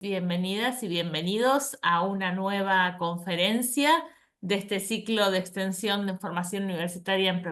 bienvenidas y bienvenidos a una nueva conferencia de este ciclo de extensión de formación universitaria en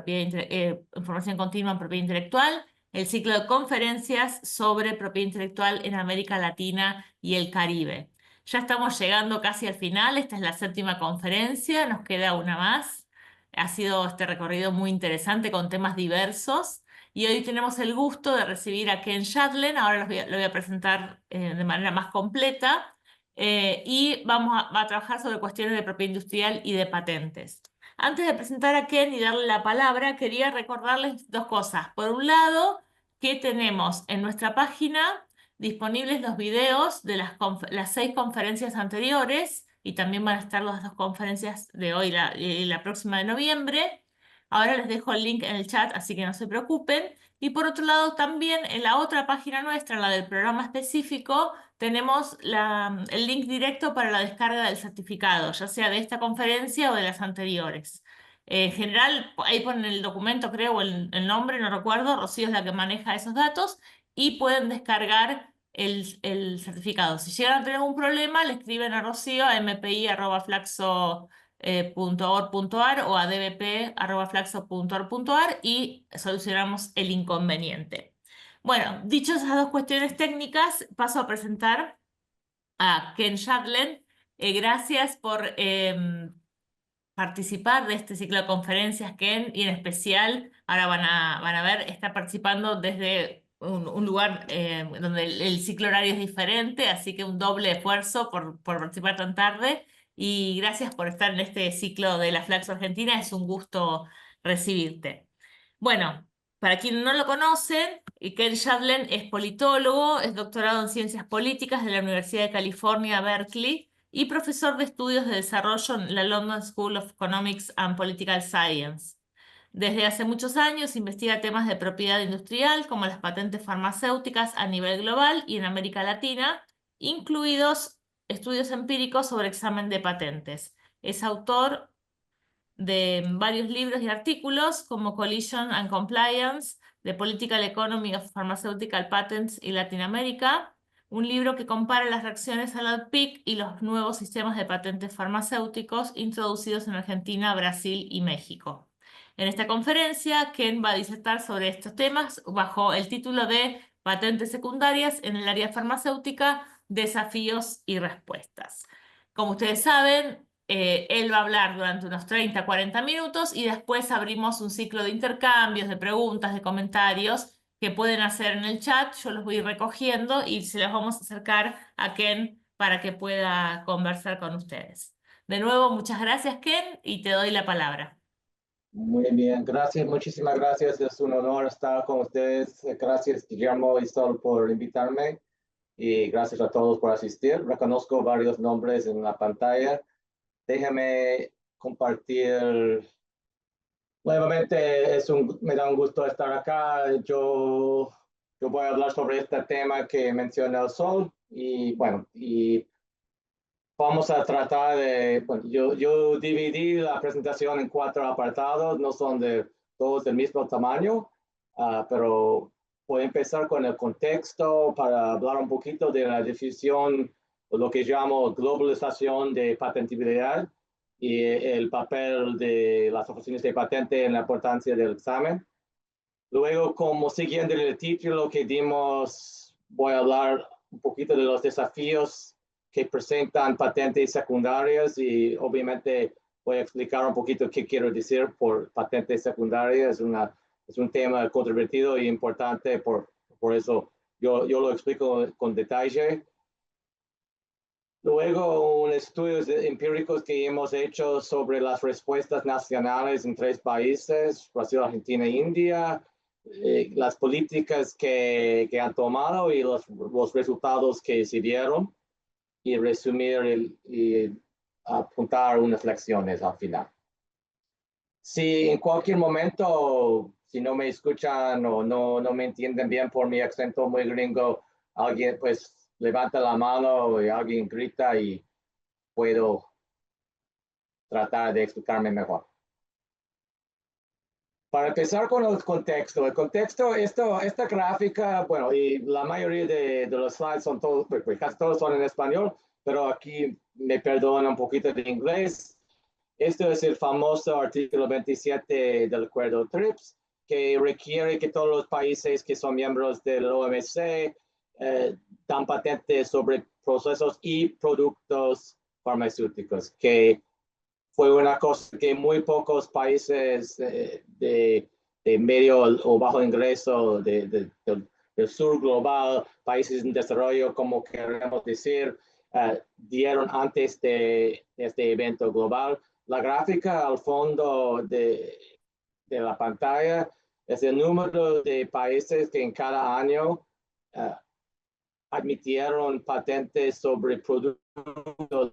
formación continua en propiedad intelectual, el ciclo de conferencias sobre propiedad intelectual en América Latina y el Caribe. Ya estamos llegando casi al final, esta es la 7ª conferencia, nos queda una más. Ha sido este recorrido muy interesante con temas diversos. Y hoy tenemos el gusto de recibir a Ken Shadlen. Ahora lo voy a presentar de manera más completa. Y va a trabajar sobre cuestiones de propiedad industrial y de patentes. Antes de presentar a Ken y darle la palabra, quería recordarles dos cosas. Por un lado, que tenemos en nuestra página disponibles los videos de las 6 conferencias anteriores, y también van a estar las 2 conferencias de hoy y la próxima de noviembre. Ahora les dejo el link en el chat, así que no se preocupen. Y por otro lado, también en la otra página nuestra, la del programa específico, tenemos el link directo para la descarga del certificado, ya sea de esta conferencia o de las anteriores. En general, ahí ponen el documento, creo, o el nombre, no recuerdo. Rocío es la que maneja esos datos y pueden descargar el certificado. Si llegan a tener algún problema, le escriben a Rocío a mpi@flaxo.org.ar o a dbp@flaxo.org.ar y solucionamos el inconveniente. Bueno, dicho esas dos cuestiones técnicas, paso a presentar a Ken Shadlen. Gracias por participar de este ciclo de conferencias, Ken, y en especial, ahora van a ver, está participando desde un lugar donde el ciclo horario es diferente, así que un doble esfuerzo por participar tan tarde. Y gracias por estar en este ciclo de la Flaxo Argentina, es un gusto recibirte. Bueno, para quienes no lo conocen, Ken Shadlen es politólogo, es doctorado en Ciencias Políticas de la Universidad de California, Berkeley, y profesor de estudios de desarrollo en la London School of Economics and Political Science. Desde hace muchos años investiga temas de propiedad industrial como las patentes farmacéuticas a nivel global y en América Latina, incluidos estudios empíricos sobre examen de patentes. Es autor de varios libros y artículos como Collision and Compliance, The Political Economy of Pharmaceutical Patents in Latin America, un libro que compara las reacciones a la PIC y los nuevos sistemas de patentes farmacéuticos introducidos en Argentina, Brasil y México. En esta conferencia, Ken va a disertar sobre estos temas bajo el título de Patentes secundarias en el área farmacéutica, desafíos y respuestas. Como ustedes saben, él va a hablar durante unos 30, 40 minutos y después abrimos un ciclo de intercambios, de preguntas, de comentarios que pueden hacer en el chat. Yo los voy a ir recogiendo y se los vamos a acercar a Ken para que pueda conversar con ustedes. De nuevo, muchas gracias, Ken, y te doy la palabra. Muy bien, gracias, muchísimas gracias. Es un honor estar con ustedes. Gracias, Guillermo y Sol, por invitarme. Y gracias a todos por asistir. Reconozco varios nombres en la pantalla. Déjame compartir. Nuevamente, me da un gusto estar acá. Yo voy a hablar sobre este tema que menciona el Sol. Y bueno, vamos a tratar de, bueno, yo dividí la presentación en 4 apartados, no son todos del mismo tamaño, pero voy a empezar con el contexto para hablar un poquito de la definición, o lo que llamo globalización de patentabilidad y el papel de las oficinas de patente en la importancia del examen. Luego, como siguiendo el título que dimos, voy a hablar un poquito de los desafíos que presentan patentes secundarias y obviamente voy a explicar un poquito qué quiero decir por patentes secundarias. Es un tema controvertido y importante, por eso yo lo explico con detalle. Luego, unos estudios empíricos que hemos hecho sobre las respuestas nacionales en 3 países, Brasil, Argentina e India, las políticas que han tomado y los resultados que se dieron, y resumir y apuntar unas lecciones al final. Si en cualquier momento, si no me escuchan o no me entienden bien por mi acento muy gringo, alguien pues levanta la mano y alguien grita y puedo tratar de explicarme mejor. Para empezar con el contexto, esta gráfica, bueno, y la mayoría de los slides son todos, pues casi todos son en español, pero aquí me perdona un poquito de inglés. Esto es el famoso artículo 27 del acuerdo TRIPS, que requiere que todos los países que son miembros del OMC dan patentes sobre procesos y productos farmacéuticos, que fue una cosa que muy pocos países de medio o bajo ingreso del sur global, países en desarrollo, como queremos decir, dieron antes de este evento global. La gráfica al fondo de la pantalla es el número de países que en cada año uh, admitieron patentes sobre productos.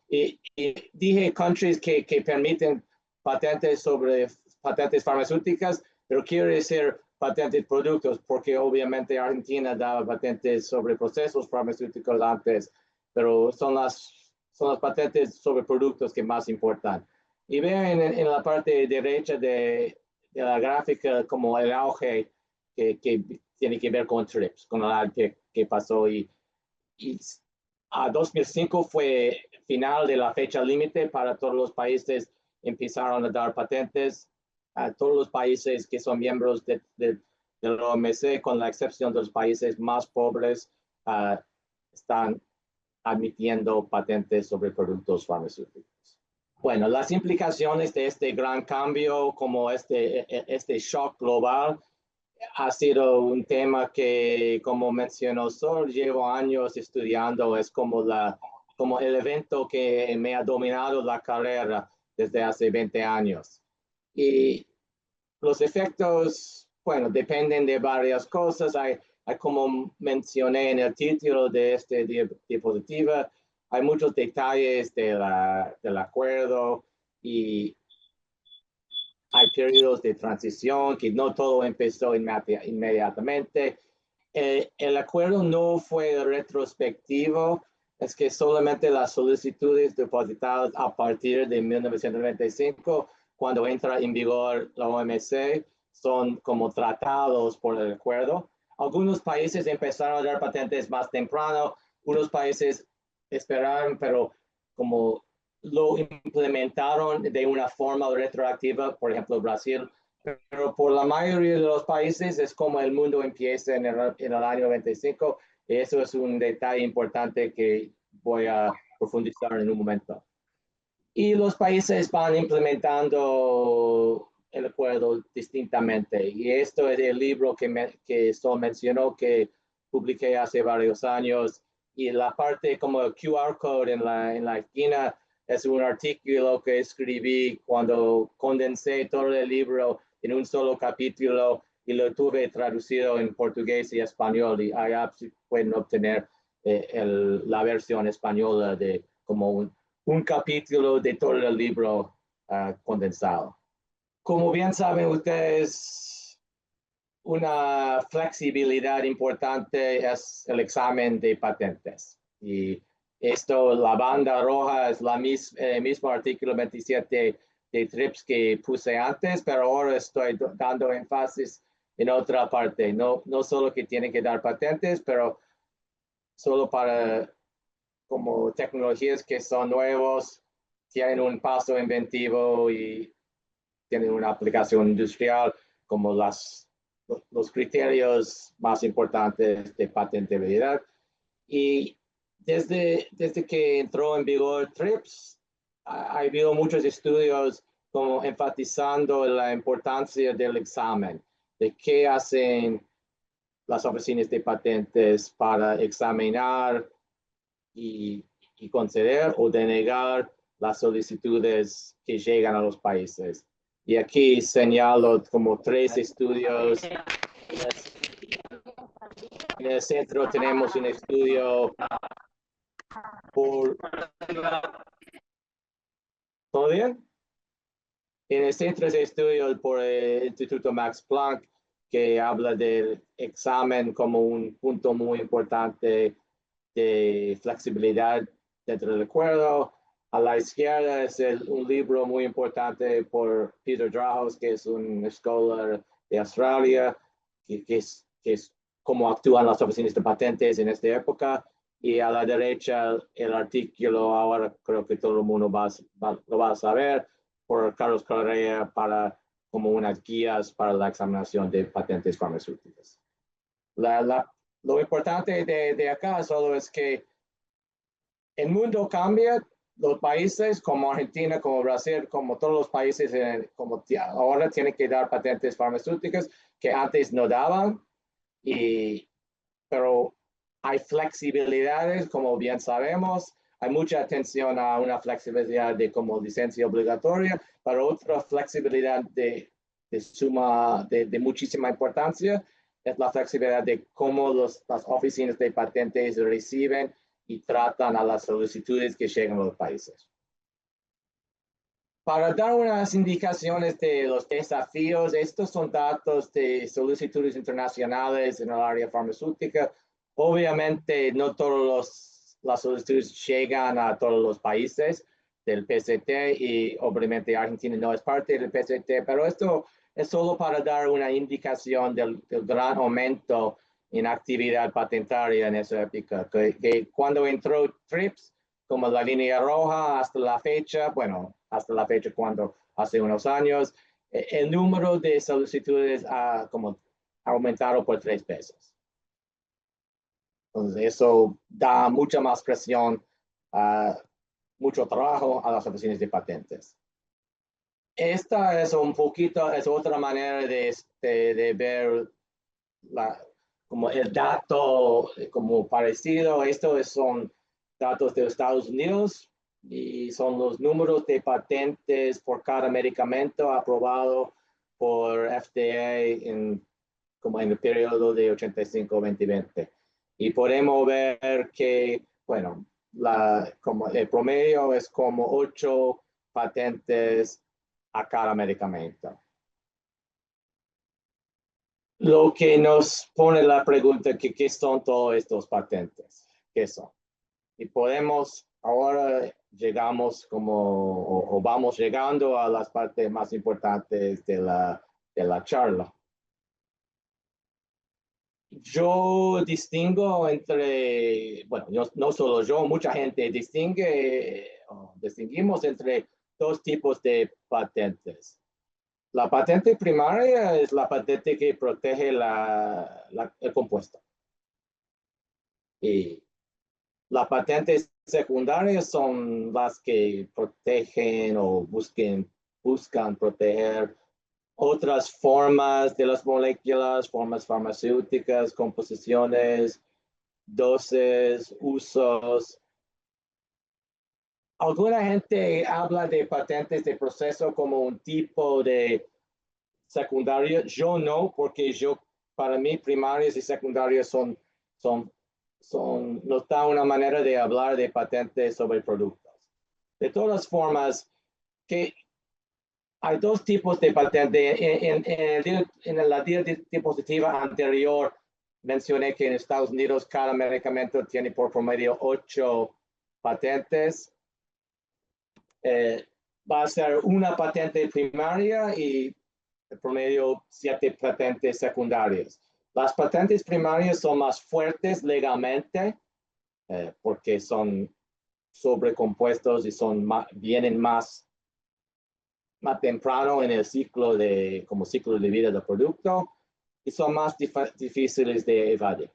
Y dije countries que permiten patentes sobre patentes farmacéuticas, pero quiero decir patentes productos, porque obviamente Argentina daba patentes sobre procesos farmacéuticos antes, pero son las patentes sobre productos que más importan. Y vean en la parte derecha de la gráfica como el auge que tiene que ver con TRIPS, con el que pasó y a 2005 fue final de la fecha límite para todos los países empezaron a dar patentes a todos los países que son miembros del OMC, con la excepción de los países más pobres, están admitiendo patentes sobre productos farmacéuticos. Bueno, las implicaciones de este gran cambio, como este shock global, ha sido un tema que, como mencionó Sol, llevo años estudiando, es como el evento que me ha dominado la carrera desde hace 20 años. Y los efectos, bueno, dependen de varias cosas. Hay como mencioné en el título de esta diapositiva, hay muchos detalles del acuerdo y hay periodos de transición, que no todo empezó inmediatamente. El acuerdo no fue retrospectivo, es que solamente las solicitudes depositadas a partir de 1995, cuando entra en vigor la OMC, son como tratados por el acuerdo. Algunos países empezaron a dar patentes más temprano, unos países esperaron, pero como lo implementaron de una forma retroactiva, por ejemplo, Brasil, pero por la mayoría de los países es como el mundo empieza en el año 95. Eso es un detalle importante que voy a profundizar en un momento. Y los países van implementando el acuerdo distintamente. Y esto es el libro que Sol mencionó, que publiqué hace varios años. Y la parte como el QR code en la esquina es un artículo que escribí cuando condensé todo el libro en un solo capítulo y lo tuve traducido en portugués y español. Y allá pueden obtener la versión española de como un capítulo de todo el libro condensado. Como bien saben ustedes, una flexibilidad importante es el examen de patentes. Y esto, la banda roja es el mismo artículo 27 de TRIPS que puse antes, pero ahora estoy dando énfasis en otra parte. No solo que tienen que dar patentes, pero solo para como tecnologías que son nuevos, tienen un paso inventivo y tienen una aplicación industrial, como los criterios más importantes de patentabilidad. Y desde que entró en vigor TRIPS, ha habido muchos estudios como enfatizando la importancia del examen, de qué hacen las oficinas de patentes para examinar y conceder o denegar las solicitudes que llegan a los países. Y aquí señalo como 3 estudios. En el centro tenemos un estudio por... ¿Todo bien? En el centro de estudio por el Instituto Max Planck, que habla del examen como un punto muy importante de flexibilidad dentro del acuerdo. A la izquierda es un libro muy importante por Peter Drahos, que es un scholar de Australia, que es cómo actúan las oficinas de patentes en esta época. Y a la derecha el artículo, ahora creo que todo el mundo lo va a saber, por Carlos Correa para como unas guías para la examinación de patentes farmacéuticas. Lo importante de acá solo es que el mundo cambia, los países como Argentina, como Brasil, como todos los países, como ahora tienen que dar patentes farmacéuticas que antes no daban, pero hay flexibilidades, como bien sabemos, hay mucha atención a una flexibilidad de como licencia obligatoria, pero otra flexibilidad de muchísima importancia es la flexibilidad de cómo las oficinas de patentes reciben y tratan a las solicitudes que llegan a los países. Para dar unas indicaciones de los desafíos, estos son datos de solicitudes internacionales en el área farmacéutica. Obviamente, no todas las solicitudes llegan a todos los países del PCT y obviamente Argentina no es parte del PCT, pero esto es solo para dar una indicación del gran aumento en actividad patentaria en esa época, que cuando entró TRIPS, como la línea roja hasta la fecha, bueno, hasta la fecha cuando hace unos años, el número de solicitudes ha como aumentado por 3 veces. Entonces, eso da mucha más presión, mucho trabajo a las oficinas de patentes. Esta es un poquito, es otra manera de ver como el dato como parecido. Estos son datos de Estados Unidos y son los números de patentes por cada medicamento aprobado por FDA como en el periodo de 85-2020. Y podemos ver que, bueno, como el promedio es como 8 patentes a cada medicamento. Lo que nos pone la pregunta que qué son todos estos patentes, qué son. Y ahora llegamos o vamos llegando a las partes más importantes de la charla. Yo distingo bueno, no solo yo, mucha gente distinguimos entre 2 tipos de patentes. La patente primaria es la patente que protege el compuesto. Y las patentes secundarias son las que protegen o buscan proteger otras formas de las moléculas, formas farmacéuticas, composiciones, dosis, usos. Alguna gente habla de patentes de proceso como un tipo de secundaria. Yo no, porque para mí primarias y secundarias nos da una manera de hablar de patentes sobre productos. De todas formas, que hay 2 tipos de patente. En la diapositiva anterior mencioné que en Estados Unidos cada medicamento tiene por promedio 8 patentes. Va a ser una patente primaria y el promedio 7 patentes secundarias. Las patentes primarias son más fuertes legalmente porque son sobrecompuestos y vienen más temprano en el ciclo de vida del producto y son más difíciles de evadir.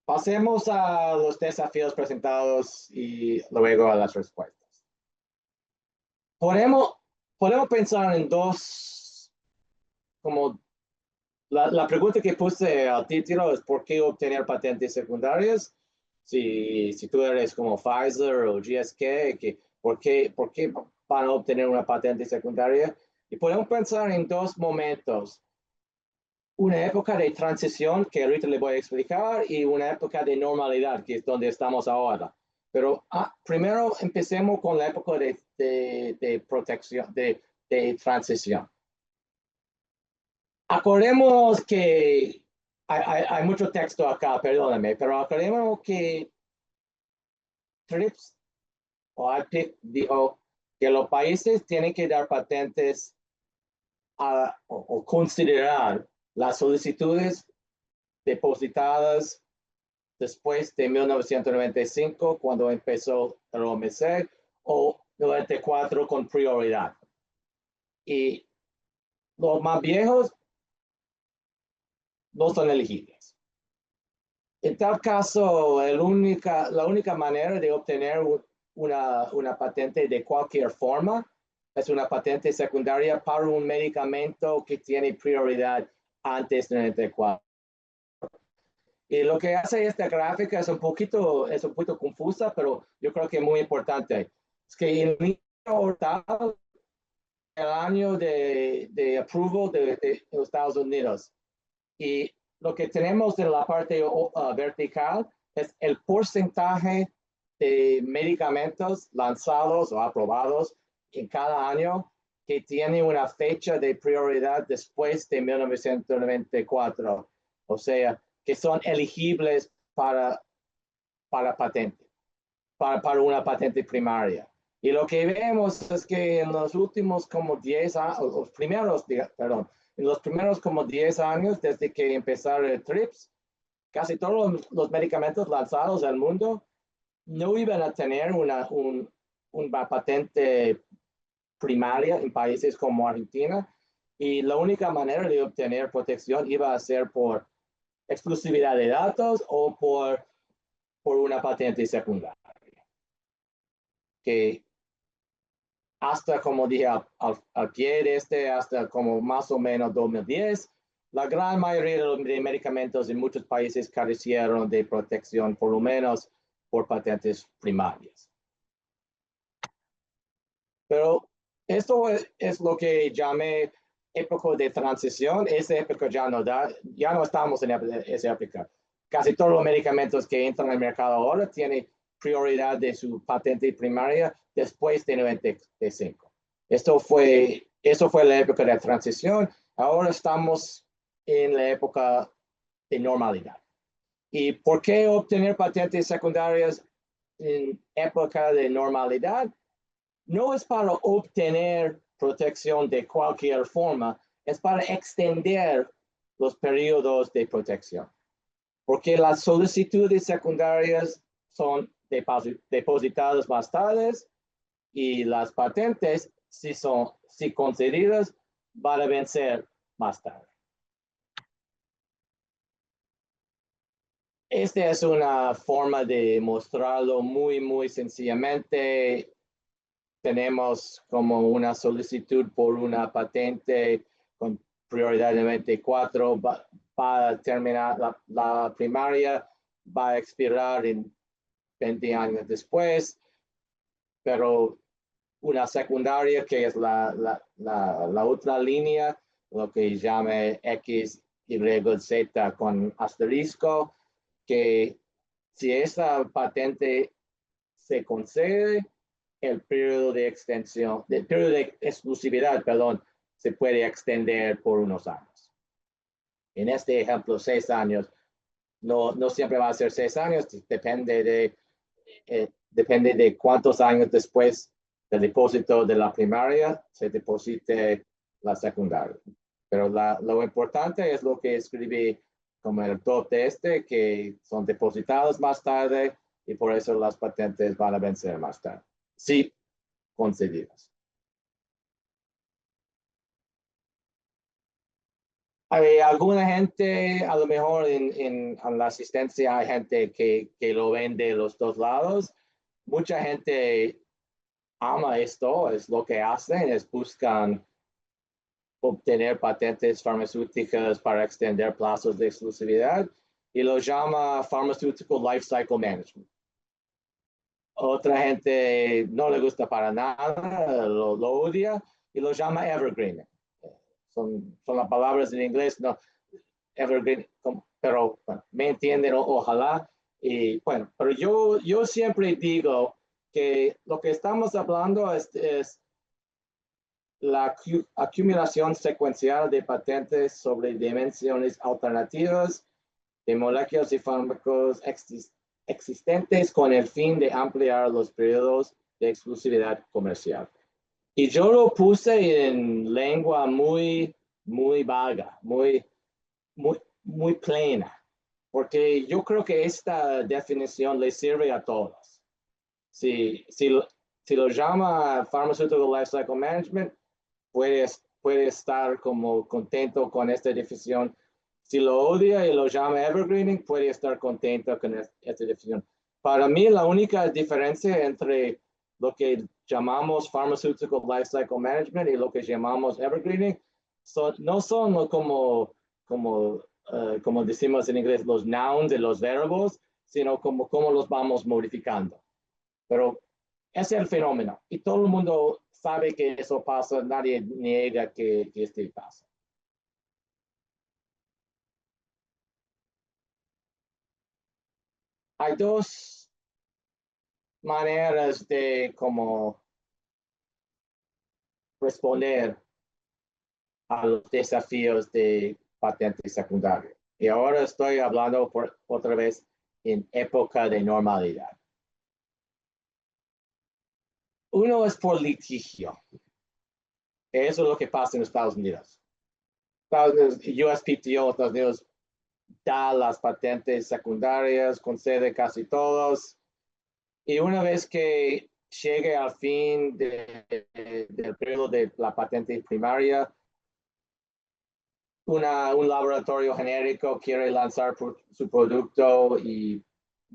Pasemos a los desafíos presentados y luego a las respuestas. Podemos pensar en 2, como la pregunta que puse al título es ¿por qué obtener patentes secundarias? Si tú eres como Pfizer o GSK, ¿por qué van a obtener una patente secundaria? Y podemos pensar en 2 momentos. Una época de transición, que ahorita le voy a explicar, y una época de normalidad, que es donde estamos ahora. Pero primero empecemos con la época de protección, de transición. Acordemos que hay mucho texto acá, perdóname, pero aclaremos que TRIPS o IPIC dijo que los países tienen que dar patentes o considerar las solicitudes depositadas después de 1995, cuando empezó el OMC, o 94 con prioridad. Y los más viejos no son elegibles. En tal caso, la única manera de obtener una patente de cualquier forma es una patente secundaria para un medicamento que tiene prioridad antes de 94. Y lo que hace esta gráfica es un poquito confusa, pero yo creo que es muy importante. Es que en el año de approval de los Estados Unidos. Y lo que tenemos en la parte vertical es el porcentaje de medicamentos lanzados o aprobados en cada año que tiene una fecha de prioridad después de 1994. O sea, que son elegibles para patente, para una patente primaria. Y lo que vemos es que en los últimos como 10 años, en los primeros como 10 años desde que empezaron el TRIPS, casi todos los medicamentos lanzados al mundo no iban a tener una patente primaria en países como Argentina, y la única manera de obtener protección iba a ser por exclusividad de datos o por una patente secundaria. Que hasta, como dije, al pie de hasta como más o menos 2010, la gran mayoría de medicamentos en muchos países carecieron de protección, por lo menos por patentes primarias. Pero esto es lo que llamé época de transición. Esa época ya no estamos en esa época. Casi todos los medicamentos que entran al mercado ahora tienen prioridad de su patente primaria después de 95. Eso fue la época de transición. Ahora estamos en la época de normalidad. ¿Y por qué obtener patentes secundarias en época de normalidad? No es para obtener protección de cualquier forma, es para extender los periodos de protección. Porque las solicitudes secundarias son depositadas más tarde y las patentes, si concedidas, van a vencer más tarde. Esta es una forma de mostrarlo muy sencillamente. Tenemos como una solicitud por una patente con prioridad de 24 para terminar la primaria, va a expirar en 20 años después, pero una secundaria, que es la otra línea, lo que llame X, Y, Z con asterisco, que si esa patente se concede, el periodo de exclusividad, se puede extender por unos años. En este ejemplo, 6 años. No siempre va a ser 6 años, depende de cuántos años después del depósito de la primaria se deposite la secundaria. Pero lo importante es lo que escribí como el top de que son depositados más tarde y por eso las patentes van a vencer más tarde. Sí, concedidas. Hay alguna gente, a lo mejor en la asistencia hay gente que lo ven de los dos lados. Mucha gente ama esto, es lo que hacen, es buscan obtener patentes farmacéuticas para extender plazos de exclusividad y lo llama Pharmaceutical Life Cycle Management. Otra gente no le gusta para nada, lo odia y lo llama Evergreen. Son las palabras en inglés, no, Evergreen, pero bueno, me entienden, ojalá. Y bueno, pero yo siempre digo que lo que estamos hablando es la acumulación secuencial de patentes sobre dimensiones alternativas de moléculas y fármacos existentes con el fin de ampliar los periodos de exclusividad comercial. Y yo lo puse en lengua muy vaga, muy plena, porque yo creo que esta definición le sirve a todos. Si lo llama Pharmaceutical Lifecycle Management, puede estar como contento con esta definición. Si lo odia y lo llama evergreening, puede estar contento con esta definición. Para mí, la única diferencia entre lo que llamamos Pharmaceutical Lifecycle Management y lo que llamamos evergreening no son como decimos en inglés, los nouns de los verbos, sino como los vamos modificando. Pero ese es el fenómeno y todo el mundo sabe que eso pasa, nadie niega que este pasa. Hay dos maneras de cómo responder a los desafíos de patente secundaria. Y ahora estoy hablando otra vez en época de normalidad. Uno es por litigio. Eso es lo que pasa en Estados Unidos. USPTO, Estados Unidos, da las patentes secundarias, concede casi todos. Y una vez que llegue al fin del periodo de la patente primaria, un laboratorio genérico quiere lanzar su producto y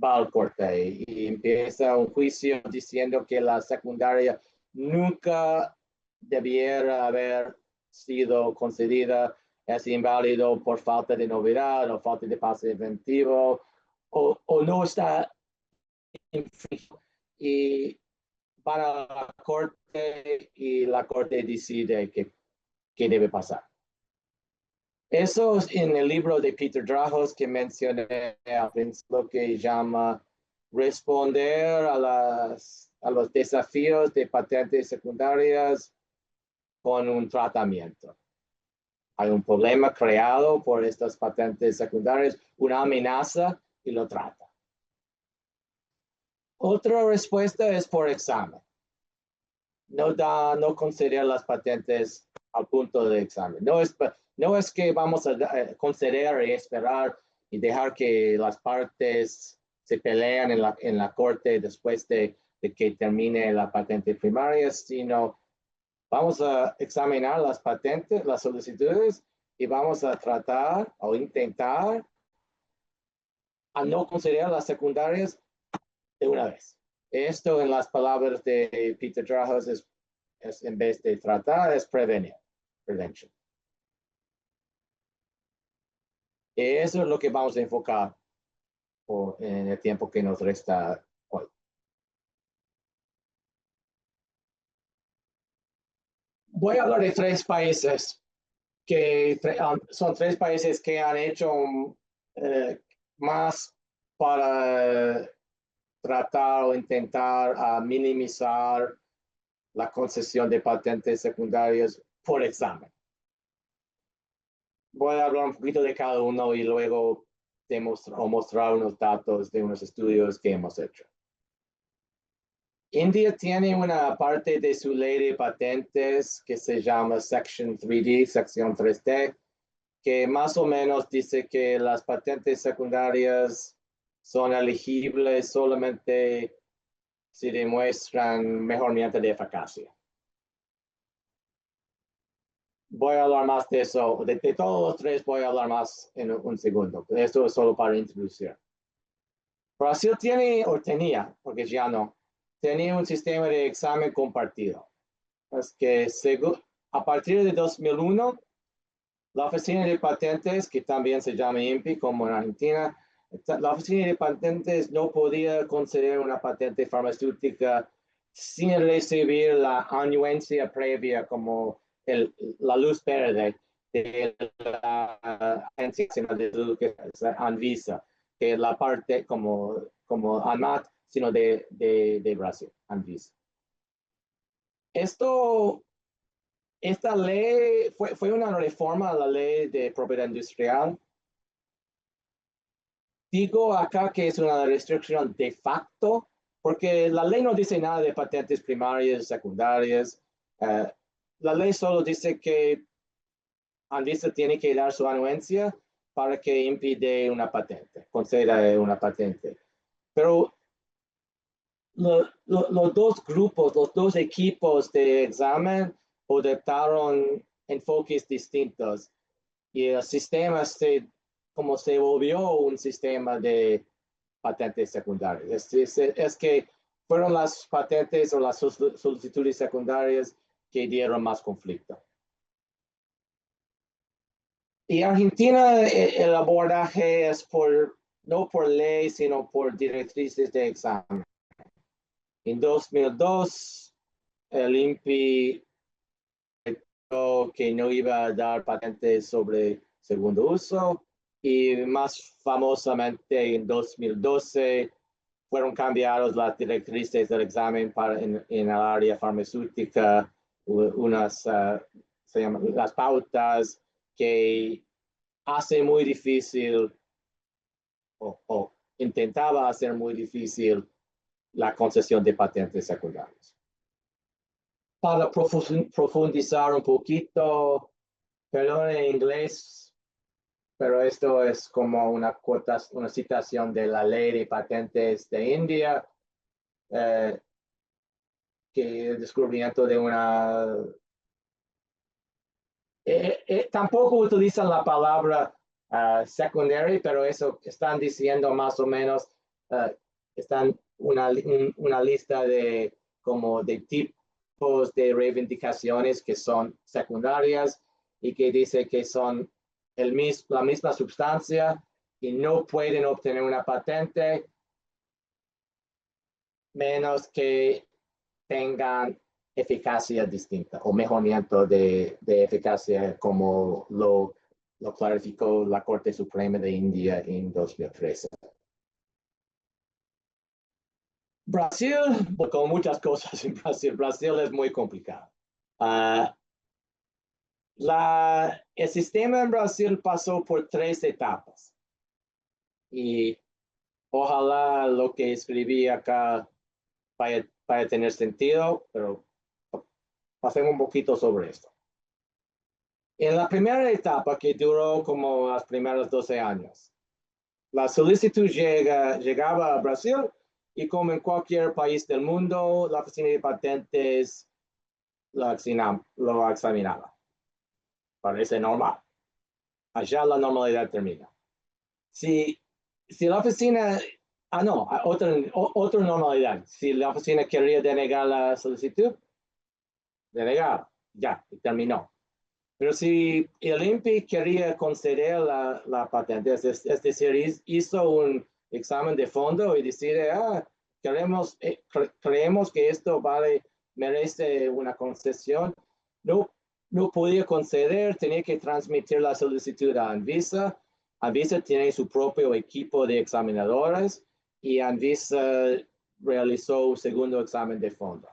va al corte y empieza un juicio diciendo que la secundaria nunca debiera haber sido concedida, es inválido por falta de novedad o falta de pase inventivo o no está infringido. Y van a la corte y la corte decide qué debe pasar. Eso es en el libro de Peter Drahos que mencioné al principio, lo que llama responder a los desafíos de patentes secundarias con un tratamiento. Hay un problema creado por estas patentes secundarias, una amenaza y lo trata. Otra respuesta es por examen. No conceder las patentes al punto de examen. No es que vamos a conceder y esperar y dejar que las partes se pelean en la corte después de que termine la patente primaria, sino vamos a examinar las patentes, las solicitudes y vamos a tratar o intentar a no conceder las secundarias de una vez. Esto, en las palabras de Peter Drahos, es en vez de tratar, es prevenir. Prevention. Eso es lo que vamos a enfocar en el tiempo que nos resta hoy. Voy a hablar de tres países que son tres países que han hecho más para tratar o intentar minimizar la concesión de patentes secundarias por examen. Voy a hablar un poquito de cada uno y luego mostrar unos datos de unos estudios que hemos hecho. India tiene una parte de su ley de patentes que se llama Section 3D, sección 3D, que más o menos dice que las patentes secundarias son elegibles solamente si demuestran mejoramiento de eficacia. Voy a hablar más de eso, de todos los tres voy a hablar más en un segundo. Esto es solo para introducir. Brasil tiene, o tenía, porque ya no, tenía un sistema de examen compartido. Es que a partir de 2001, la Oficina de Patentes, que también se llama INPI, como en Argentina, la Oficina de Patentes no podía conceder una patente farmacéutica sin recibir la anuencia previa como la luz verde de la Agencia Nacional de Salud, que es Anvisa, que es la parte como ANMAT, sino de Brasil, Anvisa. Esta ley fue una reforma a la ley de propiedad industrial digo acá que es una restricción de facto, porque la ley no dice nada de patentes primarias, secundarias. La ley solo dice que Anvisa tiene que dar su anuencia para que impide una patente, conceda una patente. Pero los dos grupos, los dos equipos de examen adoptaron enfoques distintos y el sistema como se volvió un sistema de patentes secundarias. Es que fueron las patentes o las solicitudes secundarias que dieron más conflicto. Y Argentina, el abordaje es no por ley, sino por directrices de examen. En 2002, el INPI dijo que no iba a dar patentes sobre segundo uso y más famosamente en 2012 fueron cambiadas las directrices del examen en el área farmacéutica, se llaman las pautas que hace muy difícil o intentaba hacer muy difícil la concesión de patentes secundarias. Para profundizar un poquito, perdón en inglés, pero esto es como una citación de la ley de patentes de India, que el descubrimiento de una... tampoco utilizan la palabra secondary, pero eso están diciendo más o menos, están una lista de como de tipos de reivindicaciones que son secundarias y que dice que son la misma sustancia y no pueden obtener una patente menos que tengan eficacia distinta o mejoramiento de eficacia como lo clarificó la Corte Suprema de India en 2013. Brasil, con muchas cosas en Brasil. Brasil es muy complicado. El sistema en Brasil pasó por 3 etapas. Y ojalá lo que escribí acá vaya a tener sentido, pero pasemos un poquito sobre esto. En la primera etapa, que duró como los primeros 12 años, la solicitud llegaba a Brasil y como en cualquier país del mundo, la oficina de patentes lo examinaba. Parece normal. Allá la normalidad termina. Si la oficina, no, otra normalidad. Si la oficina quería denegar la solicitud, denegaba, ya, y terminó. Pero si el INPI quería conceder la patente, es decir, hizo un examen de fondo y decide, creemos que esto merece una concesión, no podía conceder, tenía que transmitir la solicitud a Anvisa. Anvisa tiene su propio equipo de examinadores y Anvisa realizó un segundo examen de fondo.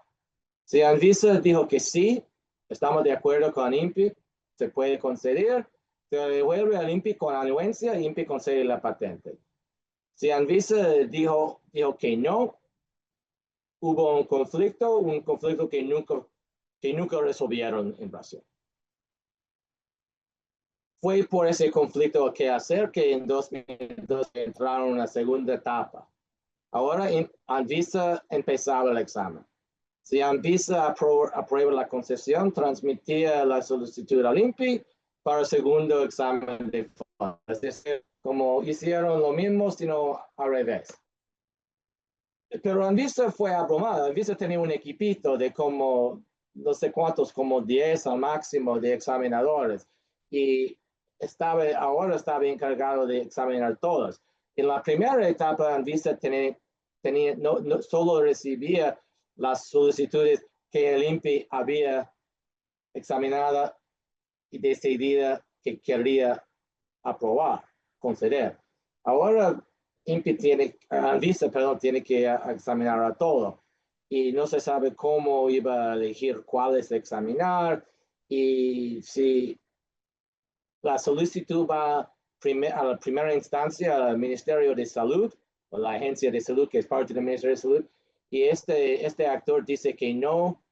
Si Anvisa dijo que sí, estamos de acuerdo con INPI, se puede conceder, se devuelve al INPI con anuencia y INPI concede la patente. Si Anvisa dijo que no, hubo un conflicto que nunca resolvieron en Brasil. Fue por ese conflicto que en 2012 entraron en una segunda etapa. Ahora Anvisa empezaba el examen. Si Anvisa aprueba la concesión, transmitía la solicitud al INPI para el segundo examen de fondo. Es decir, como hicieron lo mismo, sino al revés. Pero Anvisa fue abrumada. Anvisa tenía un equipito de como, no sé cuántos, como 10 al máximo de examinadores. Y ahora estaba encargado de examinar todos. En la primera etapa, Anvisa no solo recibía las solicitudes que el INPI había examinado y decidida que quería aprobar, conceder. Ahora Anvisa tiene que examinar a todo y no se sabe cómo iba a elegir cuáles examinar y si la solicitud va a la primera instancia al Ministerio de Salud, o la Agencia de Salud, que es parte del Ministerio de Salud, y este actor dice que no,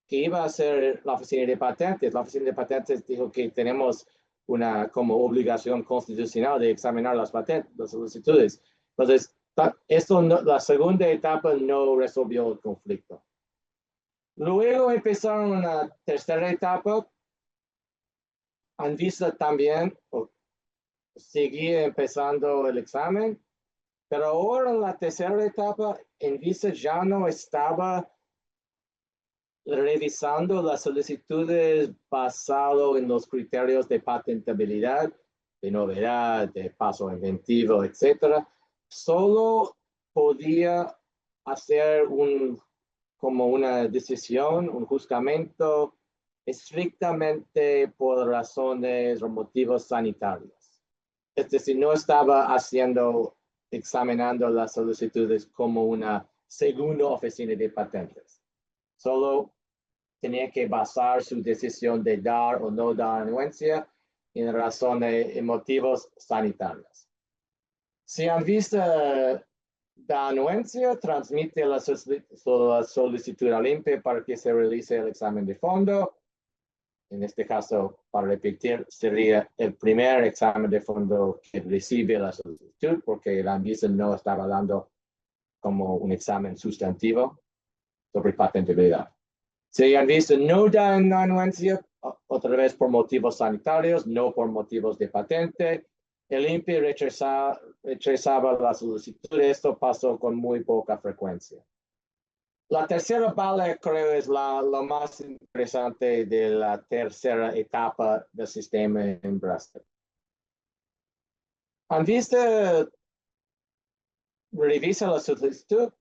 que iba a ser la Oficina de Patentes. La Oficina de Patentes dijo que tenemos una como obligación constitucional de examinar las patentes, las solicitudes. Entonces, esto no, la segunda etapa no resolvió el conflicto. Luego empezaron una tercera etapa. Anvisa también seguía empezando el examen, pero ahora en la tercera etapa, Anvisa ya no estaba revisando las solicitudes basado en los criterios de patentabilidad, de novedad, de paso inventivo, etcétera. Solo podía hacer como una decisión, un juzgamiento estrictamente por razones o motivos sanitarios. Es decir, no estaba examinando las solicitudes como una segunda oficina de patentes. Solo tenía que basar su decisión de dar o no dar anuencia en razones y motivos sanitarios. Si Anvisa da anuencia, transmite la solicitud al INPE para que se realice el examen de fondo. En este caso, para repetir, sería el primer examen de fondo que recibe la solicitud, porque la Anvisa no estaba dando como un examen sustantivo sobre patentabilidad. Si Anvisa no da anuencia, otra vez por motivos sanitarios, no por motivos de patente, el INPE rechazaba la solicitud. Esto pasó con muy poca frecuencia. La tercera bala creo es lo más interesante de la tercera etapa del sistema en Brasil. Anvisa revisa la solicitud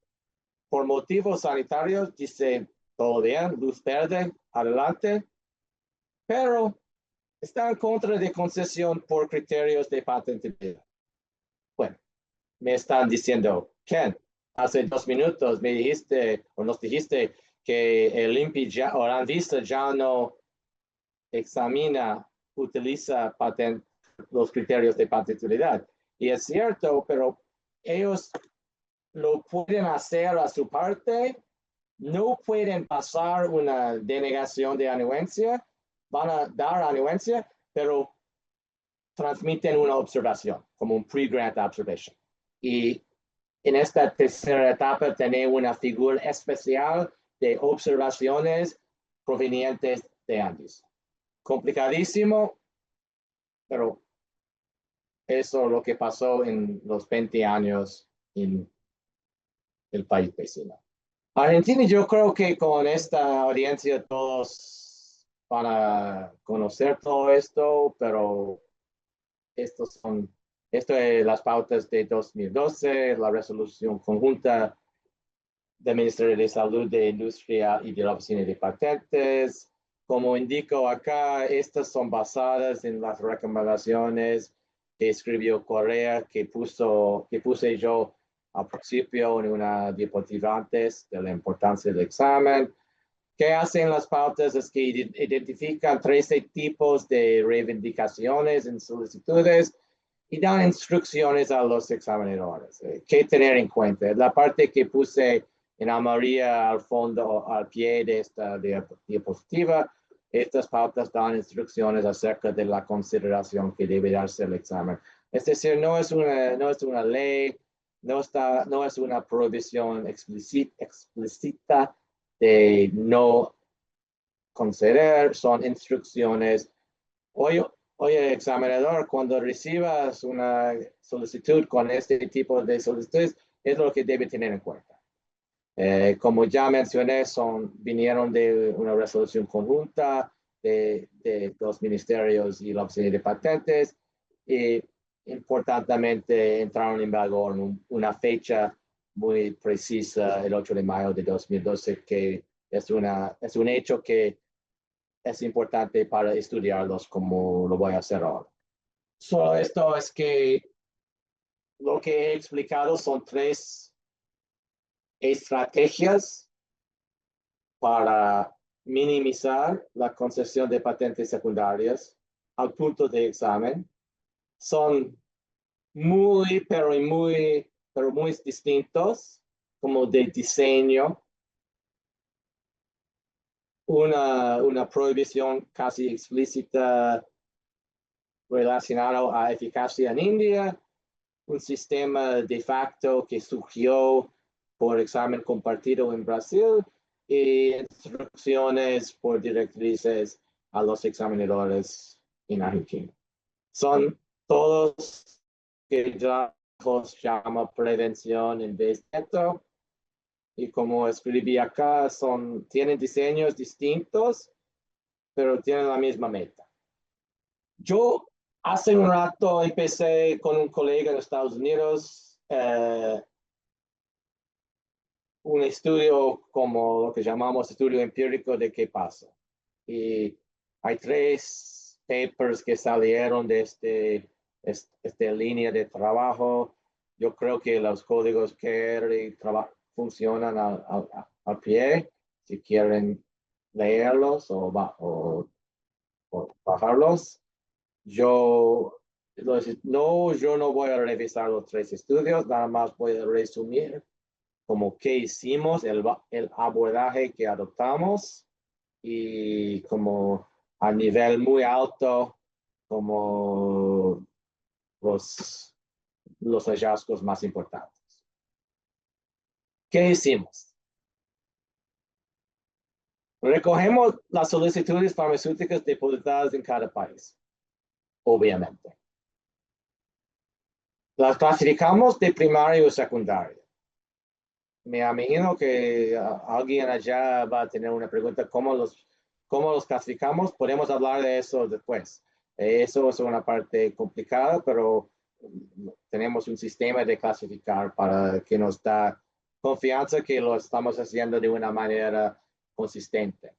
por motivos sanitarios, dice todo bien, luz verde, adelante, pero está en contra de concesión por criterios de patentabilidad. Bueno, me están diciendo, Ken, hace 2 minutos me dijiste o nos dijiste que el INPI o Anvisa ya no examina, utiliza los criterios de patentabilidad. Y es cierto, pero ellos lo pueden hacer a su parte, no pueden pasar una denegación de anuencia, van a dar anuencia, pero transmiten una observación, como un pre-grant observation. Y en esta tercera etapa tenemos una figura especial de observaciones provenientes de Anvisa. Complicadísimo, pero eso es lo que pasó en los 20 años en el país vecino. Argentina, yo creo que con esta audiencia todos van a conocer todo esto, pero esto es las pautas de 2012, la resolución conjunta del Ministerio de Salud, de Industria y de la Oficina de Patentes. Como indico acá, estas son basadas en las recomendaciones que escribió Correa, que puse yo al principio en una diapositiva antes de la importancia del examen. ¿Qué hacen las pautas? Es que identifican 13 tipos de reivindicaciones en solicitudes y dan instrucciones a los examinadores. ¿Qué tener en cuenta? La parte que puse en amarilla al fondo, al pie de esta diapositiva, estas pautas dan instrucciones acerca de la consideración que debe darse el examen. Es decir, no es una ley, no es una prohibición explícita de no conceder, son instrucciones. Oye, examinador, cuando recibas una solicitud con este tipo de solicitudes, es lo que debe tener en cuenta. Como ya mencioné, vinieron de una resolución conjunta de los ministerios y la Oficina de Patentes y importantemente entraron en vigor una fecha muy precisa, el 8 de mayo de 2012, que es un hecho que es importante para estudiarlos como lo voy a hacer ahora. Solo esto es que lo que he explicado son 3 estrategias para minimizar la concesión de patentes secundarias al punto de examen son pero muy distintos, como de diseño. Una prohibición casi explícita relacionada a eficacia en India, un sistema de facto que surgió por examen compartido en Brasil y instrucciones por directrices a los examinadores en Argentina. Son todos que ya se llama prevención en vez de esto. Y como escribí acá, tienen diseños distintos, pero tienen la misma meta. Yo hace un rato empecé con un colega en Estados Unidos un estudio como lo que llamamos estudio empírico de qué pasa. Y hay 3 papers que salieron de esta línea de trabajo. Yo creo que los códigos Kerr funcionan al pie, si quieren leerlos o bajarlos. Yo no voy a revisar los 3 estudios, nada más voy a resumir como qué hicimos, el abordaje que adoptamos y como a nivel muy alto, como los hallazgos más importantes. ¿Qué hicimos? Recogemos las solicitudes farmacéuticas depositadas en cada país, obviamente. Las clasificamos de primario y secundario. Me imagino que alguien allá va a tener una pregunta, ¿cómo los clasificamos? Podemos hablar de eso después. Eso es una parte complicada, pero tenemos un sistema de clasificar para que nos da confianza que lo estamos haciendo de una manera consistente.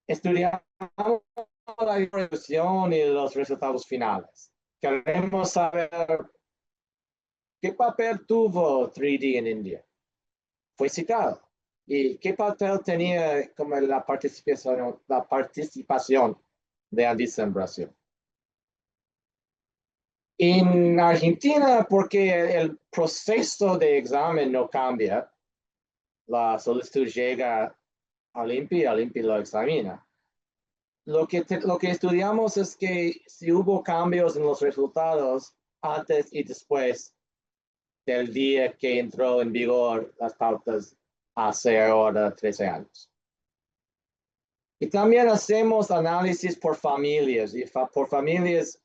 Estudiamos la evolución y los resultados finales. Queremos saber qué papel tuvo 3D en India. Fue citado. ¿Y qué papel tenía como la participación de Anvisa en Brasil? En Argentina, porque el proceso de examen no cambia, la solicitud llega al INPI lo examina. Lo que estudiamos es que si hubo cambios en los resultados antes y después del día que entró en vigor las pautas hace ahora 13 años. Y también hacemos análisis por familias, y por familias,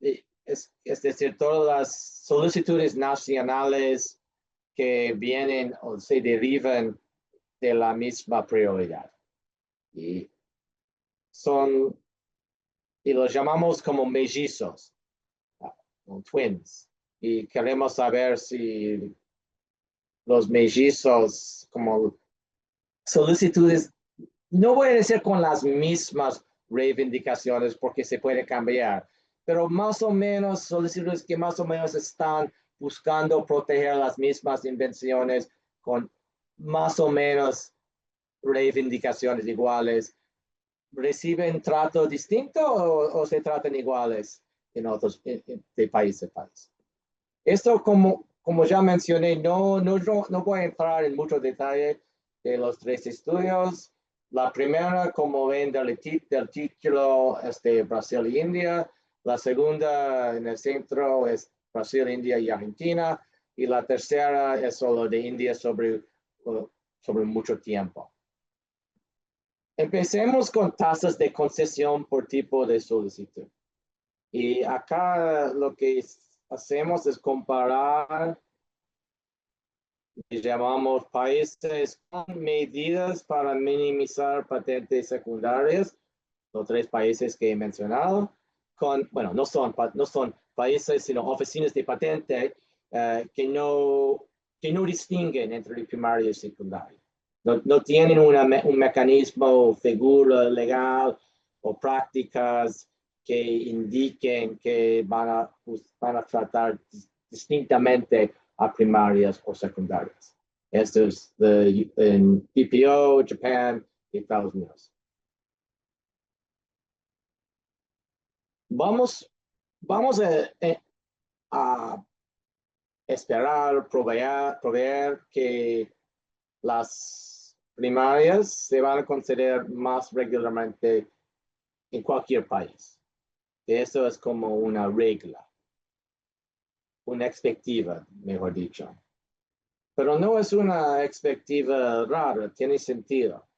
es decir, todas las solicitudes nacionales que vienen o se derivan de la misma prioridad. Y los llamamos como mellizos, twins. Y queremos saber si los mellizos, como solicitudes, no voy a decir con las mismas reivindicaciones porque se puede cambiar, pero más o menos solicitudes que más o menos están buscando proteger las mismas invenciones con más o menos reivindicaciones iguales, ¿reciben trato distinto o se tratan iguales en otros de país a país? Esto, como ya mencioné, no voy a entrar en mucho detalle de los 3 estudios. La primera, como ven del título, es de Brasil y India. La segunda, en el centro, es Brasil, India y Argentina. Y la tercera es solo de India sobre mucho tiempo. Empecemos con tasas de concesión por tipo de solicitud. Y acá lo que hacemos es comparar, llamamos países con medidas para minimizar patentes secundarias, los 3 países que he mencionado, bueno, no son países, sino oficinas de patente que no distinguen entre el primario y el secundario. No tienen un mecanismo seguro, legal o prácticas que indiquen que van a tratar distintamente a primarias o secundarias. Esto es en PPO, Japón y Estados Unidos. Vamos Vamos a esperar, proveer que las primarias se van a considerar más regularmente en cualquier país. Eso es como una regla, una expectativa, mejor dicho. Pero no es una expectativa rara, tiene sentido.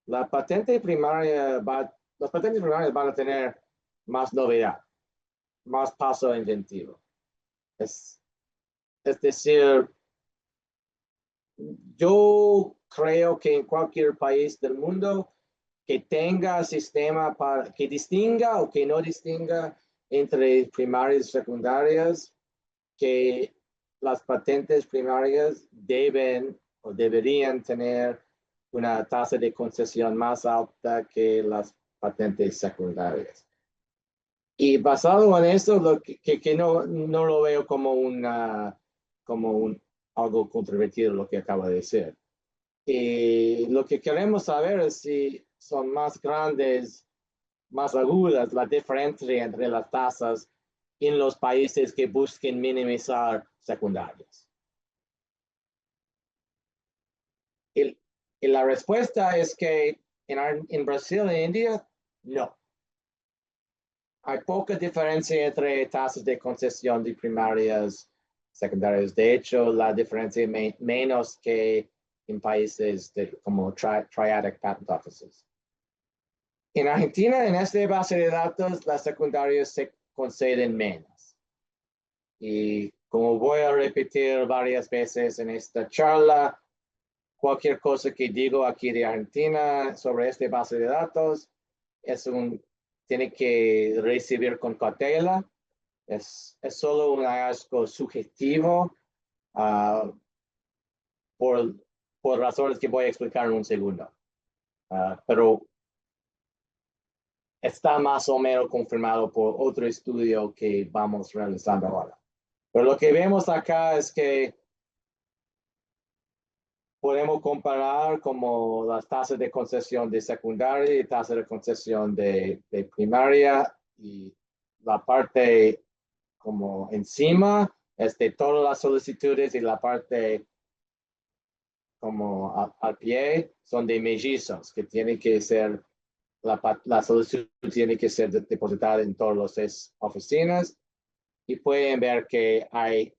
La patente primaria las patentes primarias van a tener más novedad, más paso inventivo. Es decir, yo creo que en cualquier país del mundo que tenga sistema para que distinga o que no distinga entre primarias y secundarias, que las patentes primarias deben o deberían tener una tasa de concesión más alta que las patentes secundarias. Y basado en eso, que no lo veo como algo controvertido lo que acaba de decir. Y lo que queremos saber es si son más grandes, más agudas la diferencia entre las tasas en los países que busquen minimizar secundarias. Y, y la respuesta es que en Brasil e India, no. Hay poca diferencia entre tasas de concesión de primarias secundarias. De hecho, la diferencia menos que en países como Triadic Patent Offices. En Argentina, en esta base de datos, las secundarias se conceden menos. Y como voy a repetir varias veces en esta charla, cualquier cosa que digo aquí de Argentina sobre esta base de datos tiene que recibir con cautela. Es solo un hallazgo subjetivo por razones que voy a explicar en un segundo. Pero está más o menos confirmado por otro estudio que vamos realizando ahora. Pero lo que vemos acá es que podemos comparar como las tasas de concesión de secundaria y tasas de concesión de primaria, y la parte como encima es de todas las solicitudes y la parte como al pie son de mellizos, que tienen que ser, la solicitud tiene que ser depositada en todas las 6 oficinas, y pueden ver que hay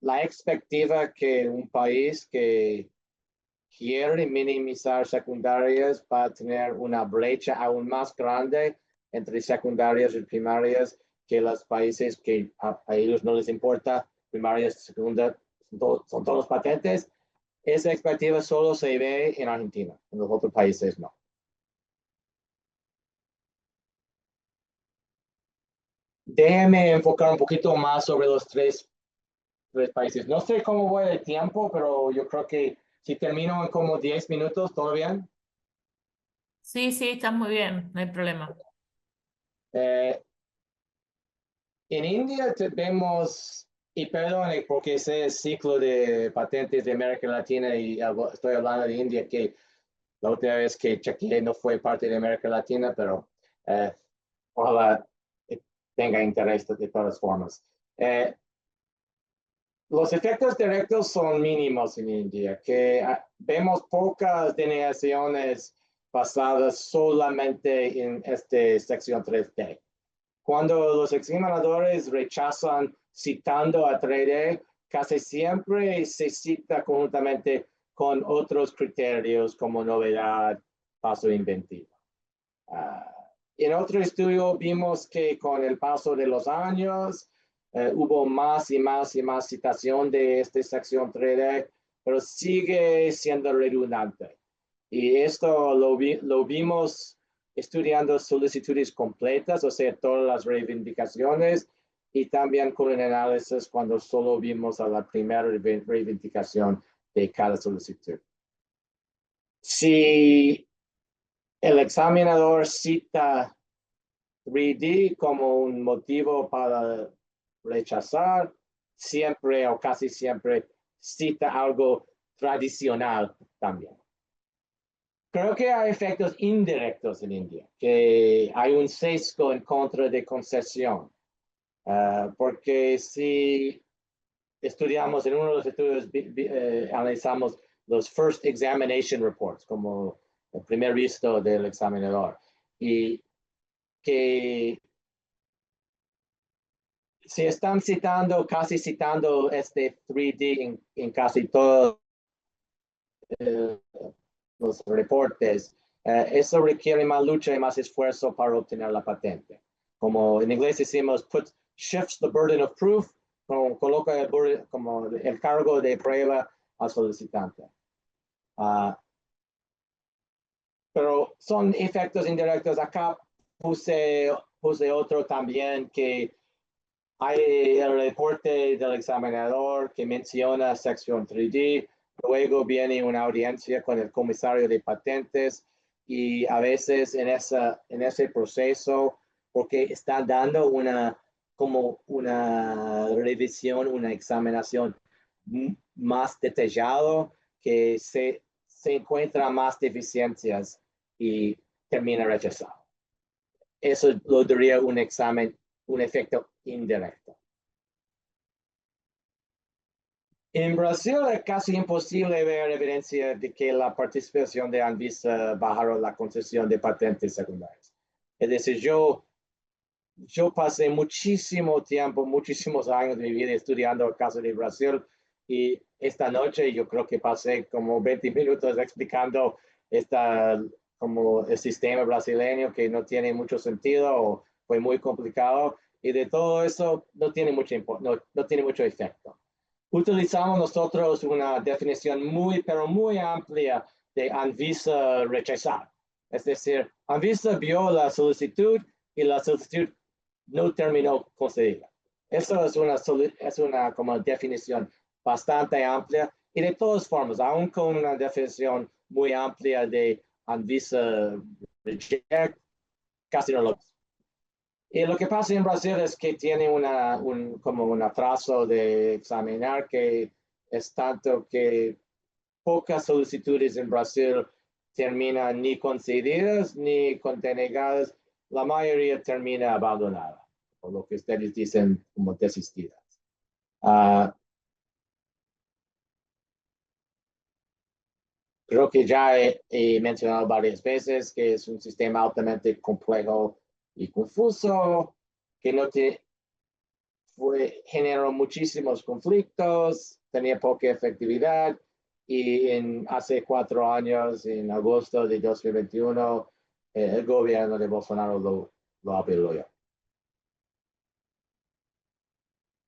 la expectativa que un país que quiere minimizar secundarias va a tener una brecha aún más grande entre secundarias y primarias que los países que a ellos no les importa primarias y secundarias, son todos patentes. Esa expectativa solo se ve en Argentina, en los otros países no. Déjeme enfocar un poquito más sobre los tres países. No sé cómo voy de tiempo, pero yo creo que si termino en como 10 minutos, ¿todo bien? Sí, sí, estás muy bien, no hay problema. Eh, en India vemos, y perdone porque ese es ciclo de patentes de América Latina y estoy hablando de India, que la última vez que chequeé no fue parte de América Latina, pero ojalá tenga interés de todas formas. Los efectos directos son mínimos en India, que vemos pocas denegaciones basadas solamente en esta sección 3D. Cuando los examinadores rechazan citando a 3D, casi siempre se cita conjuntamente con otros criterios como novedad, paso inventivo. En otro estudio vimos que con el paso de los años hubo más y más y más citación de esta sección 3D, pero sigue siendo redundante. Y esto lo vimos estudiando solicitudes completas, o sea, todas las reivindicaciones, y también con el análisis cuando solo vimos a la primera reivindicación de cada solicitud. Si el examinador cita 3D como un motivo para rechazar, siempre o casi siempre cita algo tradicional también. Creo que hay efectos indirectos en India, que hay un sesgo en contra de concesión, porque si estudiamos en uno de los estudios, analizamos los first examination reports, como el primer visto del examinador, y que se están citando, casi citando este 3D en casi todos los reportes. Eso requiere más lucha y más esfuerzo para obtener la patente. Como en inglés decimos, shifts the burden of proof, coloca como el cargo de prueba al solicitante. Pero son efectos indirectos. Acá puse otro también que hay el reporte del examinador que menciona sección 3D, luego viene una audiencia con el comisario de patentes y a veces en ese proceso, porque están dando como una revisión, una examinación más detallado, que se encuentran más deficiencias y termina rechazado. Eso lo daría un examen, un efecto indirecto. En Brasil es casi imposible ver evidencia de que la participación de Anvisa bajaron la concesión de patentes secundarias. Es decir, yo pasé muchísimo tiempo, muchísimos años de mi vida estudiando el caso de Brasil y esta noche yo creo que pasé como 20 minutos explicando como el sistema brasileño que no tiene mucho sentido o fue muy complicado y de todo eso no tiene mucho efecto. Utilizamos nosotros una definición pero muy amplia de Anvisa rechazar. Es decir, Anvisa vio la solicitud y la solicitud no terminó concedida. Eso es una como definición bastante amplia y de todas formas, aún con una definición muy amplia de Anvisa reject, casi no lo es. Y lo que pasa en Brasil es que tiene como un atraso de examinar que es tanto que pocas solicitudes en Brasil terminan ni concedidas ni denegadas. La mayoría termina abandonada, o lo que ustedes dicen como desistidas. Creo que ya he mencionado varias veces que es un sistema altamente complejo y confuso, que no te, generó muchísimos conflictos, tenía poca efectividad y hace 4 años, en agosto de 2021, el gobierno de Bolsonaro lo abolió.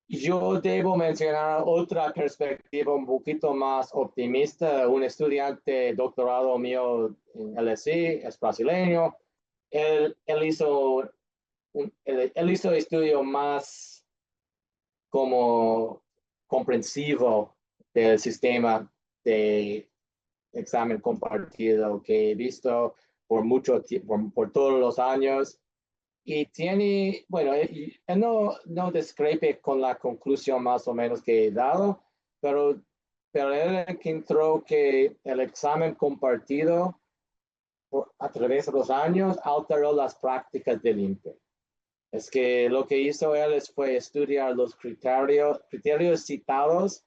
Yo debo mencionar otra perspectiva un poquito más optimista. Un estudiante doctorado mío en LSI es brasileño. Él hizo estudio más como comprensivo del sistema de examen compartido que he visto por mucho tiempo, por todos los años. Y tiene, bueno, él no discrepe con la conclusión más o menos que he dado, pero él encontró que el examen compartido a través de los años alteró las prácticas del INPE. Es que lo que hizo él fue estudiar los criterios citados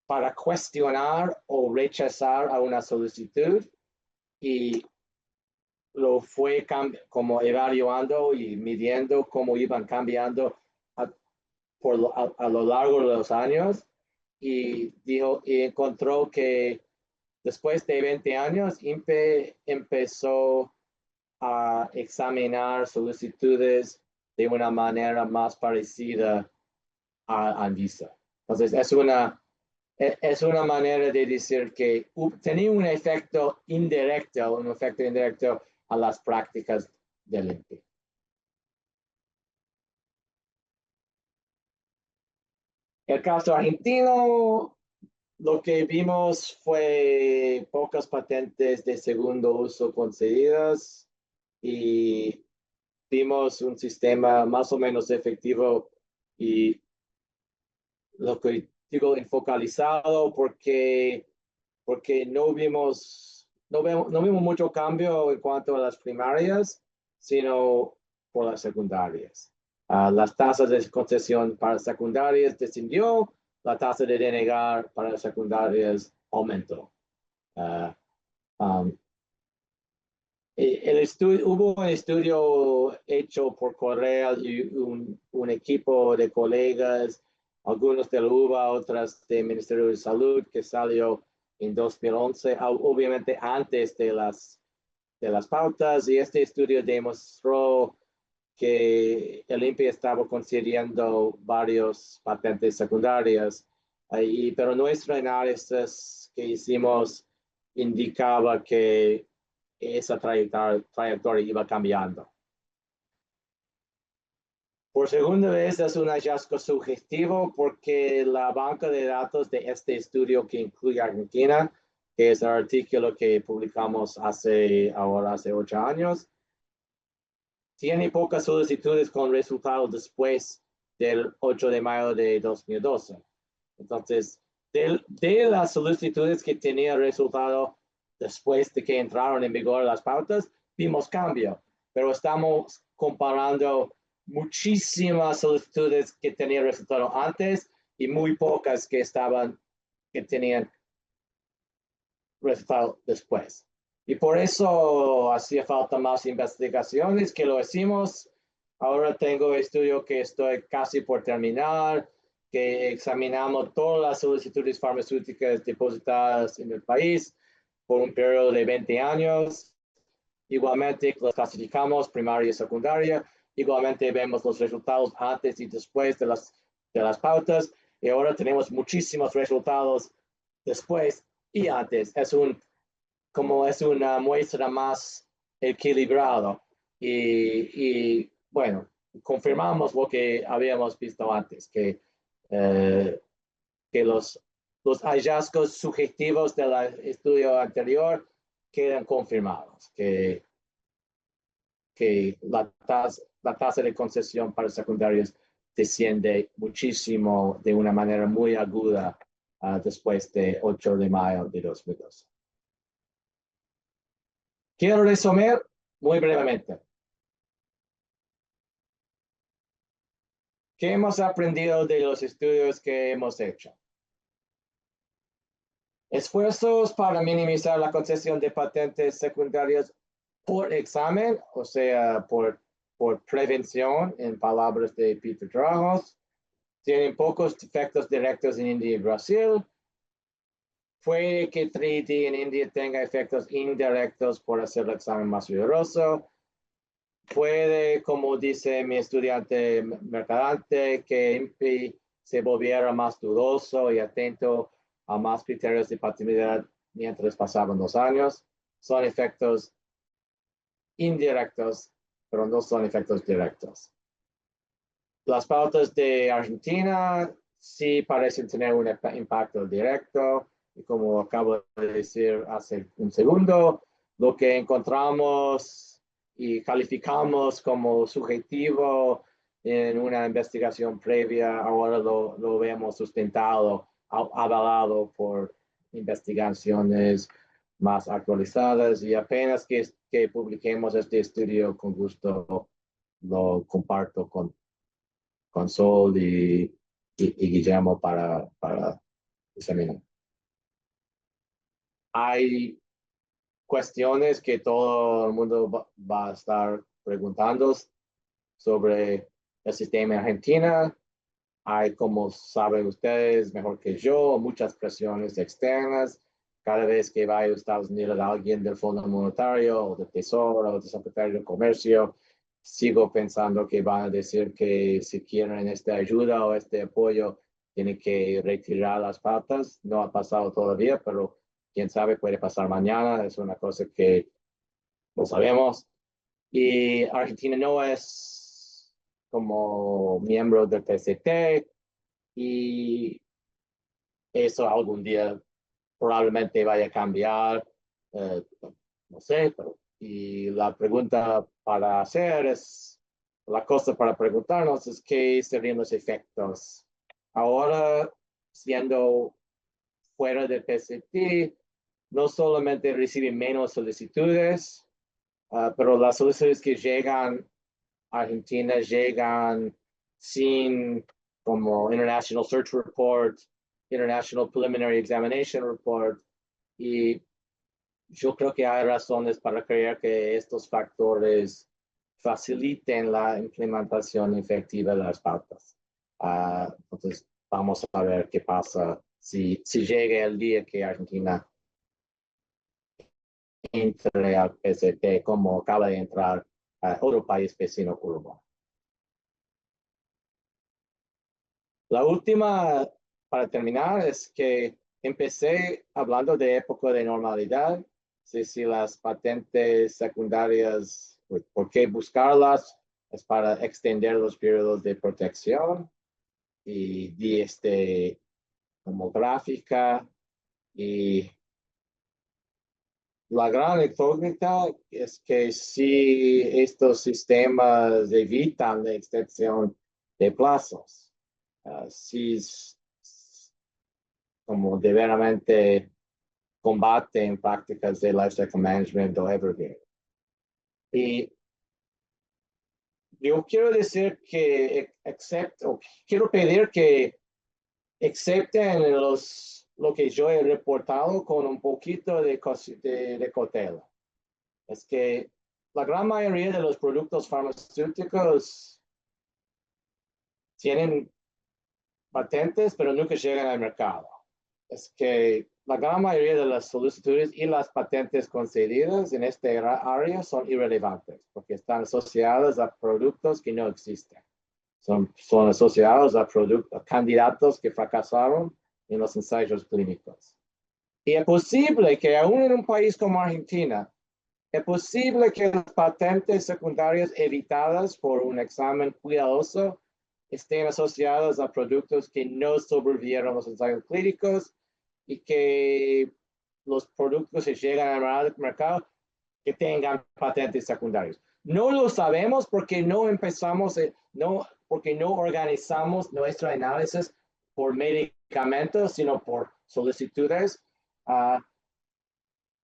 para cuestionar o rechazar a una solicitud y lo fue como evaluando y midiendo cómo iban cambiando a lo largo de los años y encontró que después de 20 años INPE empezó a examinar solicitudes de una manera más parecida a Anvisa. Entonces, es una manera de decir que tenía un efecto indirecto a las prácticas del INPE. El caso argentino, lo que vimos fue pocas patentes de segundo uso concedidas y vimos un sistema más o menos efectivo y lo que digo enfocalizado porque no vimos no vimos mucho cambio en cuanto a las primarias, sino por las secundarias. Las tasas de concesión para secundarias descendió, la tasa de denegar para las secundarias aumentó. Um, hubo un estudio hecho por Correa y un equipo de colegas, algunos de la UBA, otras del Ministerio de Salud, que salió en 2011, obviamente antes de las pautas, y este estudio demostró que el INPI estaba considerando varios patentes secundarias, pero nuestro análisis que hicimos indicaba que esa trayectoria iba cambiando. Por segunda vez es un hallazgo sugestivo porque la banca de datos de este estudio que incluye Argentina, que es el artículo que publicamos hace 8 años, tiene pocas solicitudes con resultados después del 8 de mayo de 2012. Entonces, de las solicitudes que tenían resultado después de que entraron en vigor las pautas, vimos cambio, pero estamos comparando muchísimas solicitudes que tenían resultado antes y muy pocas que tenían resultado después. Y por eso hacía falta más investigaciones, que lo hicimos. Ahora tengo estudio que estoy casi por terminar, que examinamos todas las solicitudes farmacéuticas depositadas en el país por un periodo de 20 años. Igualmente los clasificamos primaria y secundaria. Igualmente vemos los resultados antes y después de las pautas. Y ahora tenemos muchísimos resultados después y antes. Es una muestra más equilibrada. Bueno, confirmamos lo que habíamos visto antes, que los hallazgos subjetivos del estudio anterior quedan confirmados, que la tasa de concesión para secundarios desciende muchísimo de una manera muy aguda después de 8 de mayo de 2012. Quiero resumir muy brevemente. ¿Qué hemos aprendido de los estudios que hemos hecho? Esfuerzos para minimizar la concesión de patentes secundarias por examen, o sea, por prevención, en palabras de Peter Trajos, tienen pocos efectos directos en India y Brasil. Puede que 3D en India tenga efectos indirectos por hacer el examen más rigoroso. Puede, como dice mi estudiante Mercadante, que INPI se volviera más dudoso y atento a más criterios de patentabilidad mientras pasaban los años. Son efectos indirectos, pero no son efectos directos. Las pautas de Argentina sí parecen tener un impacto directo, y como acabo de decir hace un segundo, lo que encontramos y calificamos como subjetivo en una investigación previa, ahora lo vemos sustentado, avalado por investigaciones más actualizadas, y apenas que publiquemos este estudio, con gusto lo comparto con Sol y Guillermo para examinar. Hay cuestiones que todo el mundo va a estar preguntando sobre el sistema argentino. Hay, como saben ustedes mejor que yo, muchas presiones externas. Cada vez que vaya a Estados Unidos alguien del Fondo Monetario o del Tesoro o del Secretario de Comercio, sigo pensando que van a decir que si quieren esta ayuda o este apoyo, tienen que retirar las patas. No ha pasado todavía, pero quién sabe, puede pasar mañana. Es una cosa que no sabemos. Y Argentina no es como miembro del PCT, y eso algún día probablemente vaya a cambiar, no sé, y la pregunta para hacer es, la cosa para preguntarnos es qué serían los efectos. Ahora, siendo fuera del PCT, no solamente reciben menos solicitudes, pero las solicitudes que llegan a Argentina llegan sin como International Search Report, International Preliminary Examination Report, y yo creo que hay razones para creer que estos factores faciliten la implementación efectiva de las pautas. Entonces, vamos a ver qué pasa si llega el día que Argentina entre al PCT como acaba de entrar a otro país vecino, Uruguay. La última, para terminar, es que empecé hablando de época de normalidad, si las patentes secundarias, ¿por qué buscarlas? Es para extender los periodos de protección y di como gráfica, y la gran incógnita es que si estos sistemas evitan la extensión de plazos, si como de veramente combaten prácticas de lifecycle management o evergreen. Y yo quiero decir que quiero pedir que acepten lo que yo he reportado con un poquito de cautela. Es que la gran mayoría de los productos farmacéuticos tienen patentes, pero nunca llegan al mercado. Es que la gran mayoría de las solicitudes y las patentes concedidas en esta área son irrelevantes porque están asociadas a productos que no existen. Son asociados a candidatos que fracasaron en los ensayos clínicos. Y es posible que aún en un país como Argentina, es posible que las patentes secundarias evitadas por un examen cuidadoso estén asociadas a productos que no sobrevivieron los ensayos clínicos y que los productos que llegan al mercado que tengan patentes secundarias. No lo sabemos porque no empezamos, porque no organizamos nuestro análisis por medicamentos, sino por solicitudes.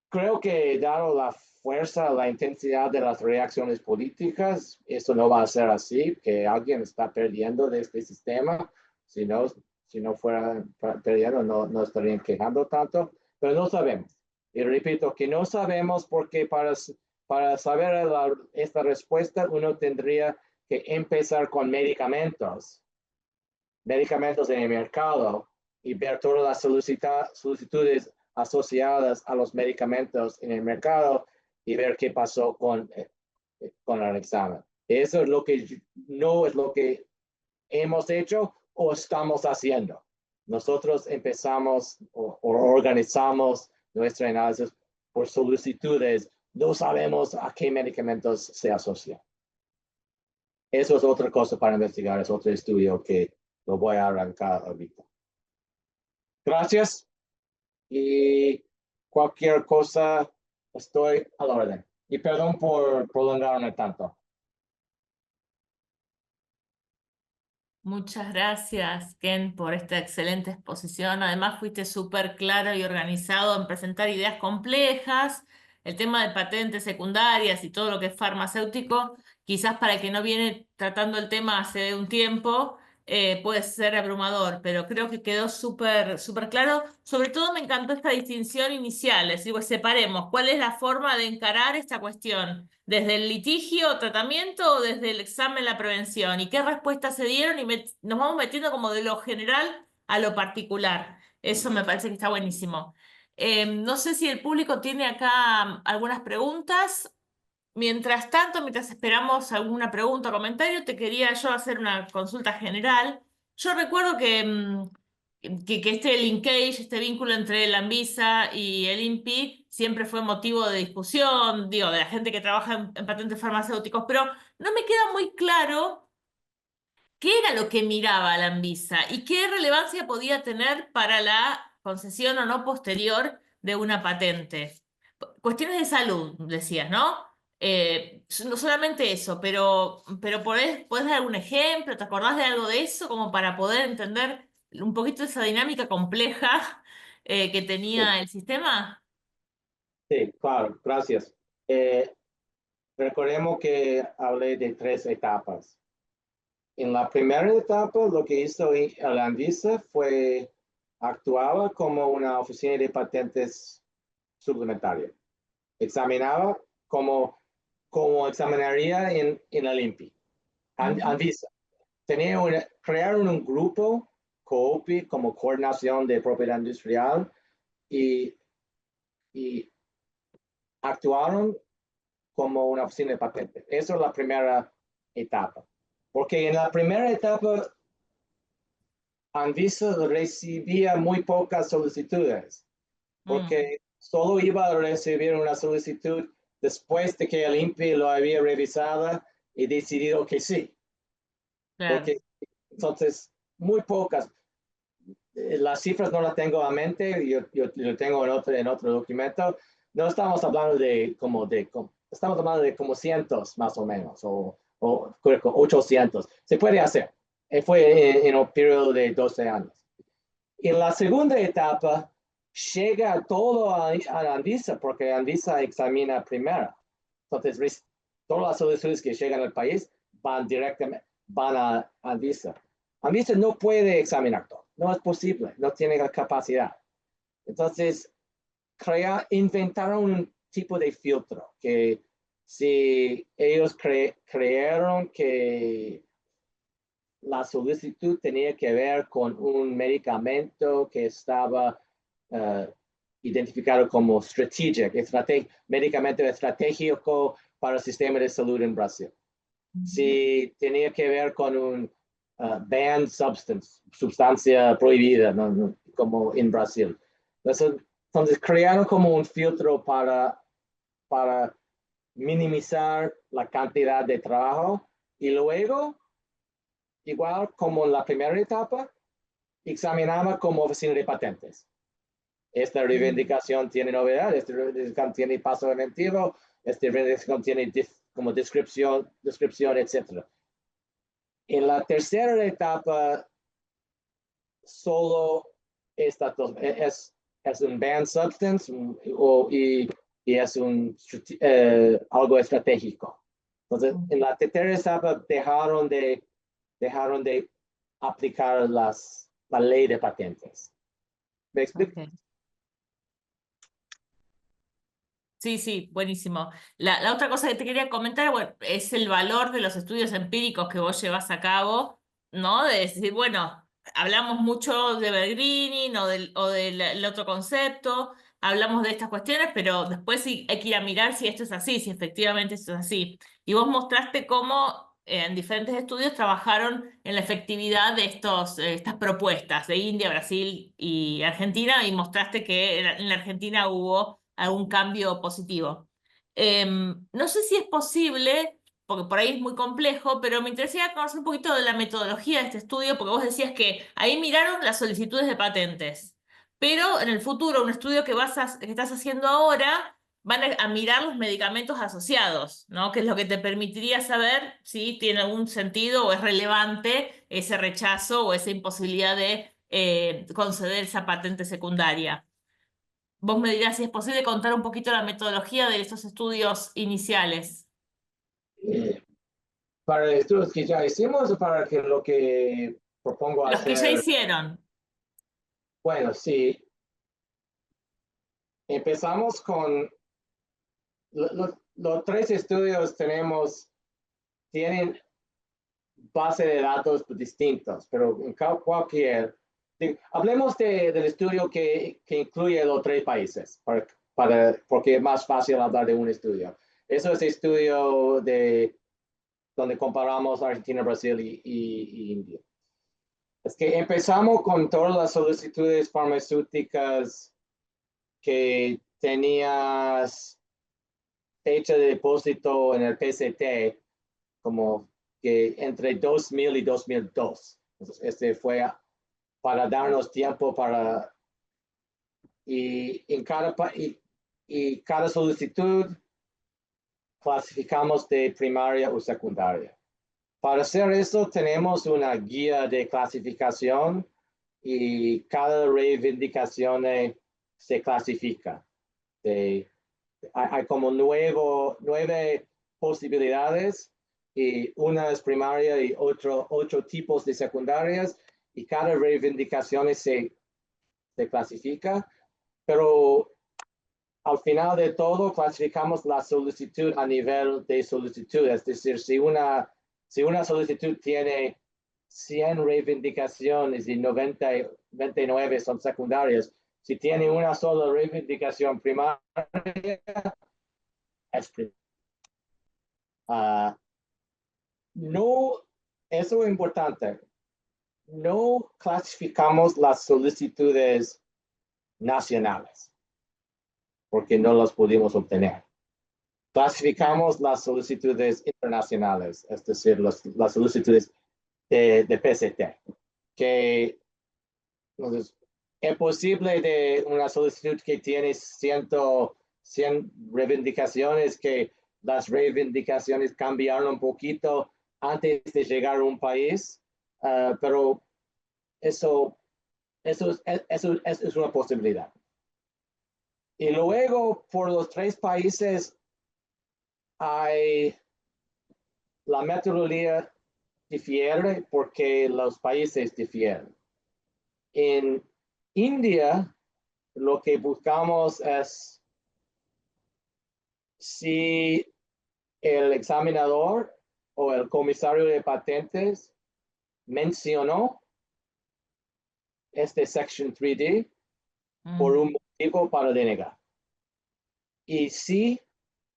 Creo que dado la fuerza, la intensidad de las reacciones políticas, eso no va a ser así, que alguien está perdiendo de este sistema. Si no, si no fuera perdiendo, no estarían quejando tanto, pero no sabemos. Y repito que no sabemos porque para saber esta respuesta uno tendría que empezar con medicamentos en el mercado y ver todas las solicitudes asociadas a los medicamentos en el mercado y ver qué pasó con el examen. Eso es lo que no es lo que hemos hecho o estamos haciendo. Nosotros empezamos o organizamos nuestro análisis por solicitudes. No sabemos a qué medicamentos se asocian. Eso es otra cosa para investigar, es otro estudio que lo voy a arrancar ahorita. Gracias y cualquier cosa estoy a la orden. Y perdón por prolongarme tanto. Muchas gracias, Ken, por esta excelente exposición. Además, fuiste súper claro y organizado en presentar ideas complejas. El tema de patentes secundarias y todo lo que es farmacéutico, quizás para el que no viene tratando el tema hace un tiempo, puede ser abrumador, pero creo que quedó súper claro. Sobre todo me encantó esta distinción inicial, es decir, pues separemos cuál es la forma de encarar esta cuestión, desde el litigio, tratamiento o desde el examen, la prevención, y qué respuestas se dieron y nos vamos metiendo como de lo general a lo particular. Eso me parece que está buenísimo. No sé si el público tiene acá algunas preguntas. Mientras tanto, mientras esperamos alguna pregunta o comentario, te quería yo hacer una consulta general. Yo recuerdo que este linkage, este vínculo entre la Anvisa y el INPI siempre fue motivo de discusión, digo, de la gente que trabaja en patentes farmacéuticos, pero no me queda muy claro qué era lo que miraba la Anvisa y qué relevancia podía tener para la concesión o no posterior de una patente. Cuestiones de salud, decías, ¿no? No solamente eso, pero ¿podés dar algún ejemplo? ¿Te acordás de algo de eso como para poder entender un poquito esa dinámica compleja que tenía el sistema? Sí, claro, gracias. Recordemos que hablé de 3 etapas. En la primera etapa, lo que hizo el Anvisa fue actuaba como una oficina de patentes suplementaria. Examinaba como examinaría en la INPI. Anvisa. Crearon un grupo, COPI, como Coordinación de Propiedad Industrial, y, y actuaron como una oficina de patentes. Esa es la primera etapa. Porque en la primera etapa, Anvisa recibía muy pocas solicitudes, Mm, porque solo iba a recibir una solicitud después de que el INPI lo había revisado y decidido que sí. claro. Porque entonces, muy pocas. Las cifras no las tengo a mente, yo lo tengo en otro documento. No estamos hablando estamos hablando de como cientos más o menos, o 800. Se puede hacer. Fue en un periodo de 12 años. En la segunda etapa, llega todo a Anvisa, porque Anvisa examina primero. Entonces, todas las solicitudes que llegan al país van a Anvisa. Anvisa no puede examinar todo, no es posible, no tiene la capacidad. Entonces, inventaron un tipo de filtro que si ellos creyeron que la solicitud tenía que ver con un medicamento que estaba uh, identificado como medicamento estratégico para el sistema de salud en Brasil. Si tenía que ver con un banned substance, sustancia prohibida, como en Brasil. Entonces crearon como un filtro para minimizar la cantidad de trabajo y luego igual como en la primera etapa, examinaba como oficina de patentes. Esta reivindicación tiene novedad, esta reivindicación tiene paso preventivo, esta reivindicación tiene como descripción, etc. En la tercera etapa, solo es un banned substance y es algo estratégico. Entonces, en la tercera etapa dejaron de aplicar la ley de patentes. ¿Me explico? Ok. Sí, sí, buenísimo. La otra cosa que te quería comentar, bueno, es el valor de los estudios empíricos que vos llevas a cabo, ¿no? De decir, bueno, hablamos mucho de Bergreening o del el otro concepto, hablamos de estas cuestiones, pero después sí hay que ir a mirar si esto es así, si efectivamente esto es así. Y vos mostraste cómo en diferentes estudios trabajaron en la efectividad de estas propuestas de India, Brasil y Argentina, y mostraste que en la Argentina hubo algún cambio positivo. No sé si es posible, porque por ahí es muy complejo, pero me interesaría conocer un poquito de la metodología de este estudio, porque vos decías que ahí miraron las solicitudes de patentes, pero en el futuro, un estudio que estás haciendo ahora, van a mirar los medicamentos asociados, ¿no? Que es lo que te permitiría saber si tiene algún sentido o es relevante ese rechazo o esa imposibilidad de conceder esa patente secundaria. Vos me dirás si es posible contar un poquito la metodología de estos estudios iniciales. Para estudios que ya hicimos o para que lo que propongo Los que ya hacer, hicieron. bueno, sí, empezamos con los 3 estudios tienen base de datos distintos, pero en cualquier, hablemos del estudio que incluye los 3 países, porque es más fácil hablar de un estudio. Eso es el estudio donde comparamos Argentina, Brasil y India. Es que empezamos con todas las solicitudes farmacéuticas que tenías fecha de depósito en el PCT como que entre 2000 y 2002. Entonces, este fue para darnos tiempo y cada solicitud clasificamos de primaria o secundaria. Para hacer eso tenemos una guía de clasificación y cada reivindicación se clasifica de hay como nueve posibilidades y una es primaria y ocho tipos de secundarias y cada reivindicación se clasifica, pero al final de todo clasificamos la solicitud a nivel de solicitud, es decir, si una solicitud tiene 100 reivindicaciones y 99 son secundarias, si tiene una sola reivindicación primaria, es primaria. No, eso es importante. No clasificamos las solicitudes nacionales porque no las pudimos obtener. Clasificamos las solicitudes internacionales, es decir, las solicitudes de PCT, que entonces, es posible de una solicitud que tiene 100 reivindicaciones, que las reivindicaciones cambiaron un poquito antes de llegar a un país, pero eso es una posibilidad. Y luego, por los 3 países, la metodología difiere porque los países difieren. En India, lo que buscamos es si el examinador o el comisario de patentes mencionó este Section 3D por un motivo para denegar. Y sí,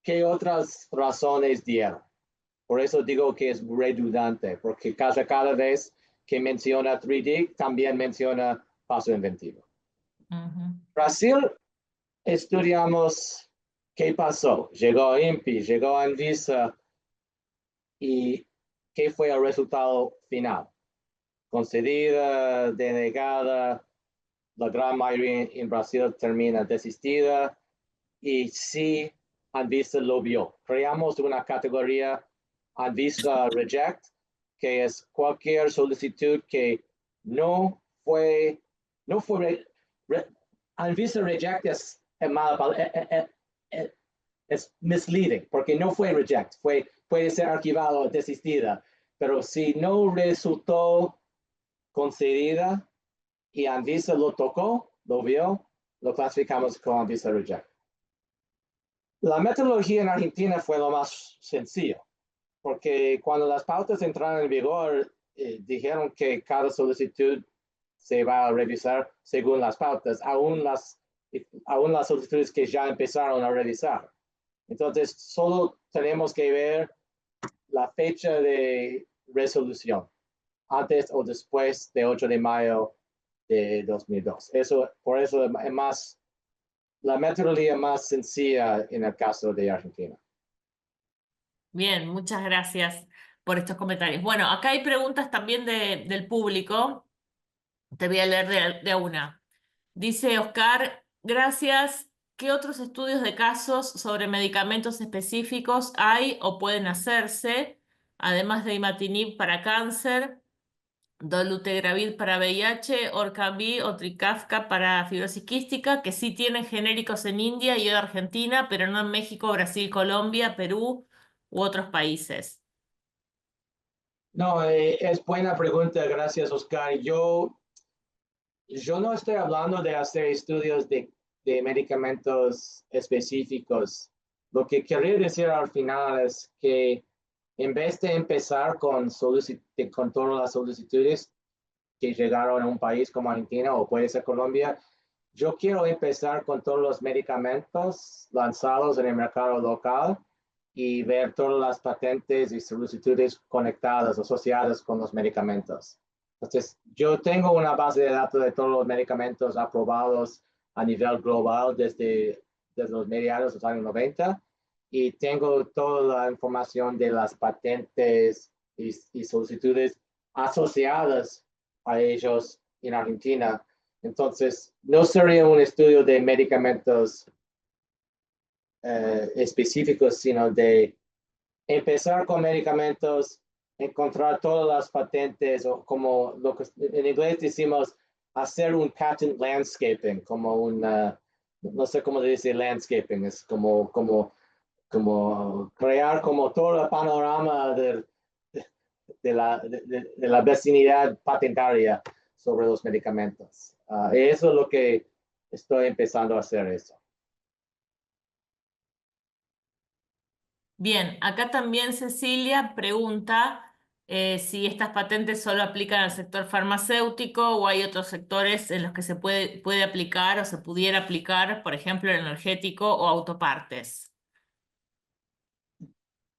¿qué otras razones dieron? Por eso digo que es redundante, porque cada vez que menciona 3D, también menciona paso inventivo. Brasil, estudiamos qué pasó. Llegó INPI, llegó Anvisa, y qué fue el resultado final. Concedida, denegada, la gran mayoría en Brasil termina desistida, y sí, Anvisa lo vio. Creamos una categoría Anvisa Reject, que es cualquier solicitud que no fue Anvisa Reject es misleading, porque no fue reject, puede ser archivado o desistida, pero si no resultó concedida y Anvisa lo tocó, lo vio, lo clasificamos como Anvisa Reject. La metodología en Argentina fue lo más sencillo, porque cuando las pautas entraron en vigor, dijeron que cada solicitud se va a revisar según las pautas, aún las solicitudes que ya empezaron a revisar. Entonces, solo tenemos que ver la fecha de resolución, antes o después de 8 de mayo de 2002. Por eso es más la metodología más sencilla en el caso de Argentina. Bien, muchas gracias por estos comentarios. Bueno, acá hay preguntas también del público. Te voy a leer de una. Dice Oscar, gracias. ¿Qué otros estudios de casos sobre medicamentos específicos hay o pueden hacerse, además de imatinib para cáncer, dolutegravir para VIH, Orcavi o Trikafta para fibrosis quística, que sí tienen genéricos en India y en Argentina, pero no en México, Brasil, Colombia, Perú u otros países? No, es buena pregunta, gracias Oscar. Yo no estoy hablando de hacer estudios de medicamentos específicos. Lo que quería decir al final es que en vez de empezar con todas las solicitudes que llegaron a un país como Argentina o puede ser Colombia, yo quiero empezar con todos los medicamentos lanzados en el mercado local y ver todas las patentes y solicitudes conectadas, asociadas con los medicamentos. Entonces, yo tengo una base de datos de todos los medicamentos aprobados a nivel global desde los mediados de los años 90 y tengo toda la información de las patentes y solicitudes asociadas a ellos en Argentina. Entonces, no sería un estudio de medicamentos específicos, sino de empezar con medicamentos, encontrar todas las patentes, o como lo que en inglés decimos, hacer un patent landscaping, como no sé cómo se dice landscaping, es como crear como todo el panorama de la vecindad patentaria sobre los medicamentos. Eso es lo que estoy empezando a hacer eso. Bien, acá también Cecilia pregunta si estas patentes solo aplican al sector farmacéutico o hay otros sectores en los que se puede aplicar o se pudiera aplicar, por ejemplo, el energético o autopartes.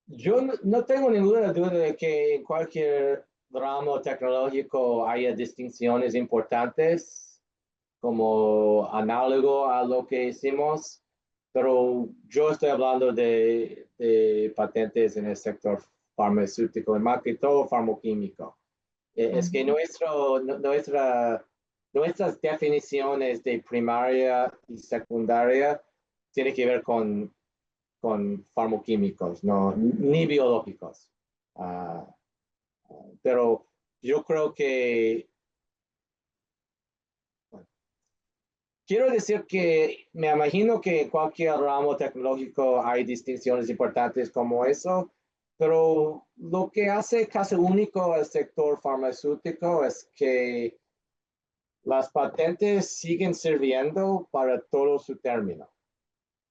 Yo no tengo ninguna duda de que en cualquier ramo tecnológico haya distinciones importantes como análogo a lo que hicimos, pero yo estoy hablando de patentes en el sector farmacéutico, más que todo farmoquímico. Es que Ujú. nuestras definiciones de primaria y secundaria tienen que ver con farmoquímicos, no, ni biológicos. Uh, pero yo creo que, quiero decir que me imagino que en cualquier ramo tecnológico hay distinciones importantes como eso, pero lo que hace casi único al sector farmacéutico es que las patentes siguen sirviendo para todo su término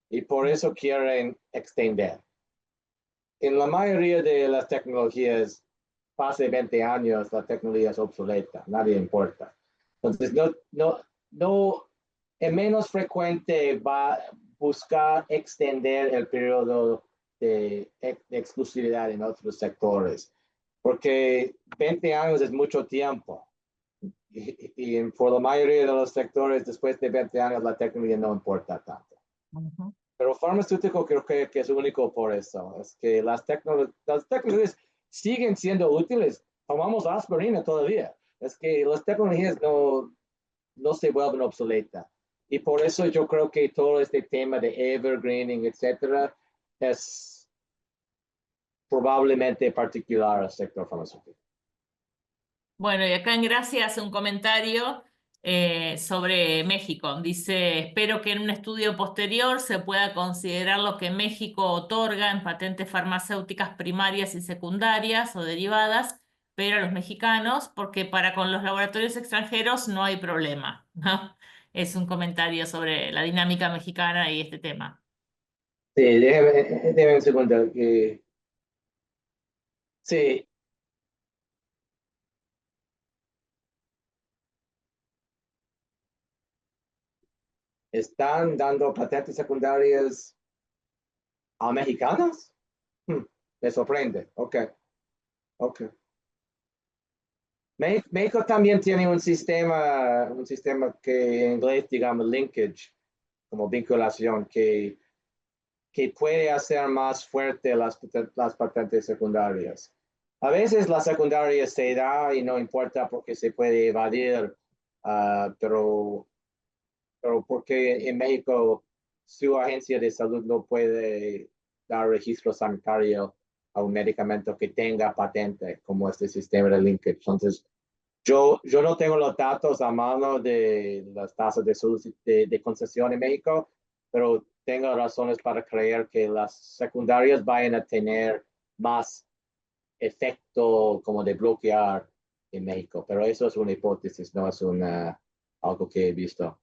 y por eso quieren extender. En la mayoría de las tecnologías, pase 20 años, la tecnología es obsoleta, nadie importa. Entonces, no, es menos frecuente va a buscar extender el periodo de exclusividad en otros sectores, porque 20 años es mucho tiempo. Y por la mayoría de los sectores, después de 20 años, la tecnología no importa tanto. Ujú. Pero farmacéutico creo que es único por eso. Es que las tecnologías siguen siendo útiles. Tomamos aspirina todavía. Es que las tecnologías no se vuelven obsoletas. Y por eso yo creo que todo este tema de evergreening, etcétera, es probablemente particular al sector farmacéutico. Bueno, y acá en Gracia hace un comentario sobre México. Dice, espero que en un estudio posterior se pueda considerar lo que México otorga en patentes farmacéuticas primarias y secundarias o derivadas, pero a los mexicanos, porque para con los laboratorios extranjeros no hay problema, ¿no? Es un comentario sobre la dinámica mexicana y este tema. Sí, déjeme un segundo. Sí, están dando patentes secundarias a mexicanos. Hmm, me sorprende. Ok, ok. México también tiene un sistema que en inglés digamos linkage, como vinculación, que puede hacer más fuerte las patentes secundarias. A veces la secundaria se da y no importa porque se puede evadir, pero porque en México su agencia de salud no puede dar registro sanitario a un medicamento que tenga patente como este sistema de linkage. Entonces, yo no tengo los datos a mano de las tasas de concesión en México, pero tengo razones para creer que las secundarias vayan a tener más efecto como de bloquear en México. Pero eso es una hipótesis, no es algo que he visto.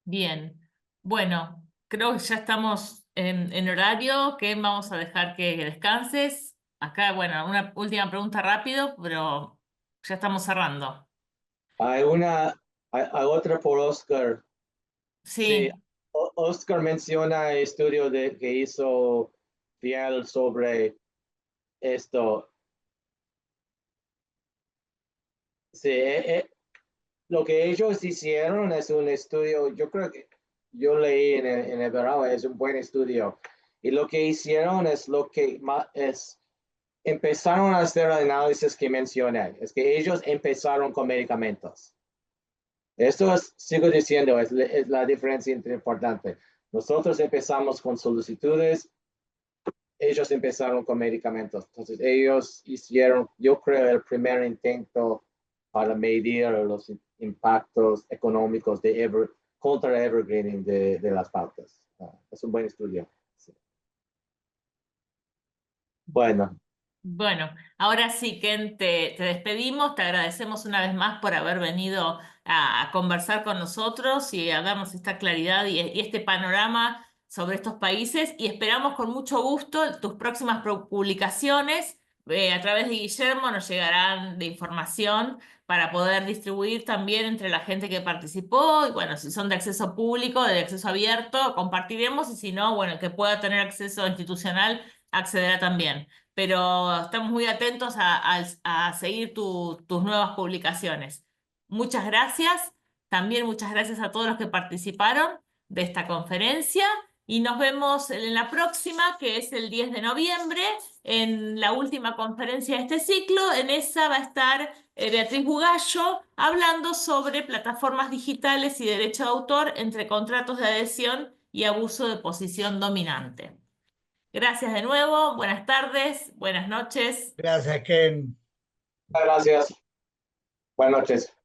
Bien, bueno, creo que ya estamos en horario, que vamos a dejar que descanses. Acá, bueno, una última pregunta rápido, pero ya estamos cerrando. Hay hay otra por Oscar. Sí, Sí, Oscar menciona el estudio que hizo Fiel sobre esto. Sí, lo que ellos hicieron es un estudio, yo creo que yo leí en el verano, es un buen estudio. Y lo que hicieron es lo que empezaron a hacer el análisis que mencioné. Es que ellos empezaron con medicamentos. Esto sigo diciendo, es la diferencia importante. Nosotros empezamos con solicitudes, ellos empezaron con medicamentos. Entonces ellos hicieron, yo creo, el primer intento para medir los impactos económicos contra el evergreening de las pautas. Es un buen estudio. Sí. Bueno, Bueno, ahora sí, Ken, te despedimos, te agradecemos una vez más por haber venido a conversar con nosotros y a darnos esta claridad y este panorama sobre estos países y esperamos con mucho gusto tus próximas publicaciones. A través de Guillermo nos llegarán de información para poder distribuir también entre la gente que participó y bueno, si son de acceso público, de acceso abierto, compartiremos y si no, bueno, el que pueda tener acceso institucional accederá también, pero estamos muy atentos a seguir tus nuevas publicaciones. Muchas gracias. También muchas gracias a todos los que participaron de esta conferencia y nos vemos en la próxima, que es el 10 de noviembre, en la última conferencia de este ciclo. En esa va a estar Beatriz Bugallo hablando sobre plataformas digitales y derecho de autor entre contratos de adhesión y abuso de posición dominante. Gracias de nuevo, buenas tardes, buenas noches. Gracias, Ken. gracias. Buenas noches.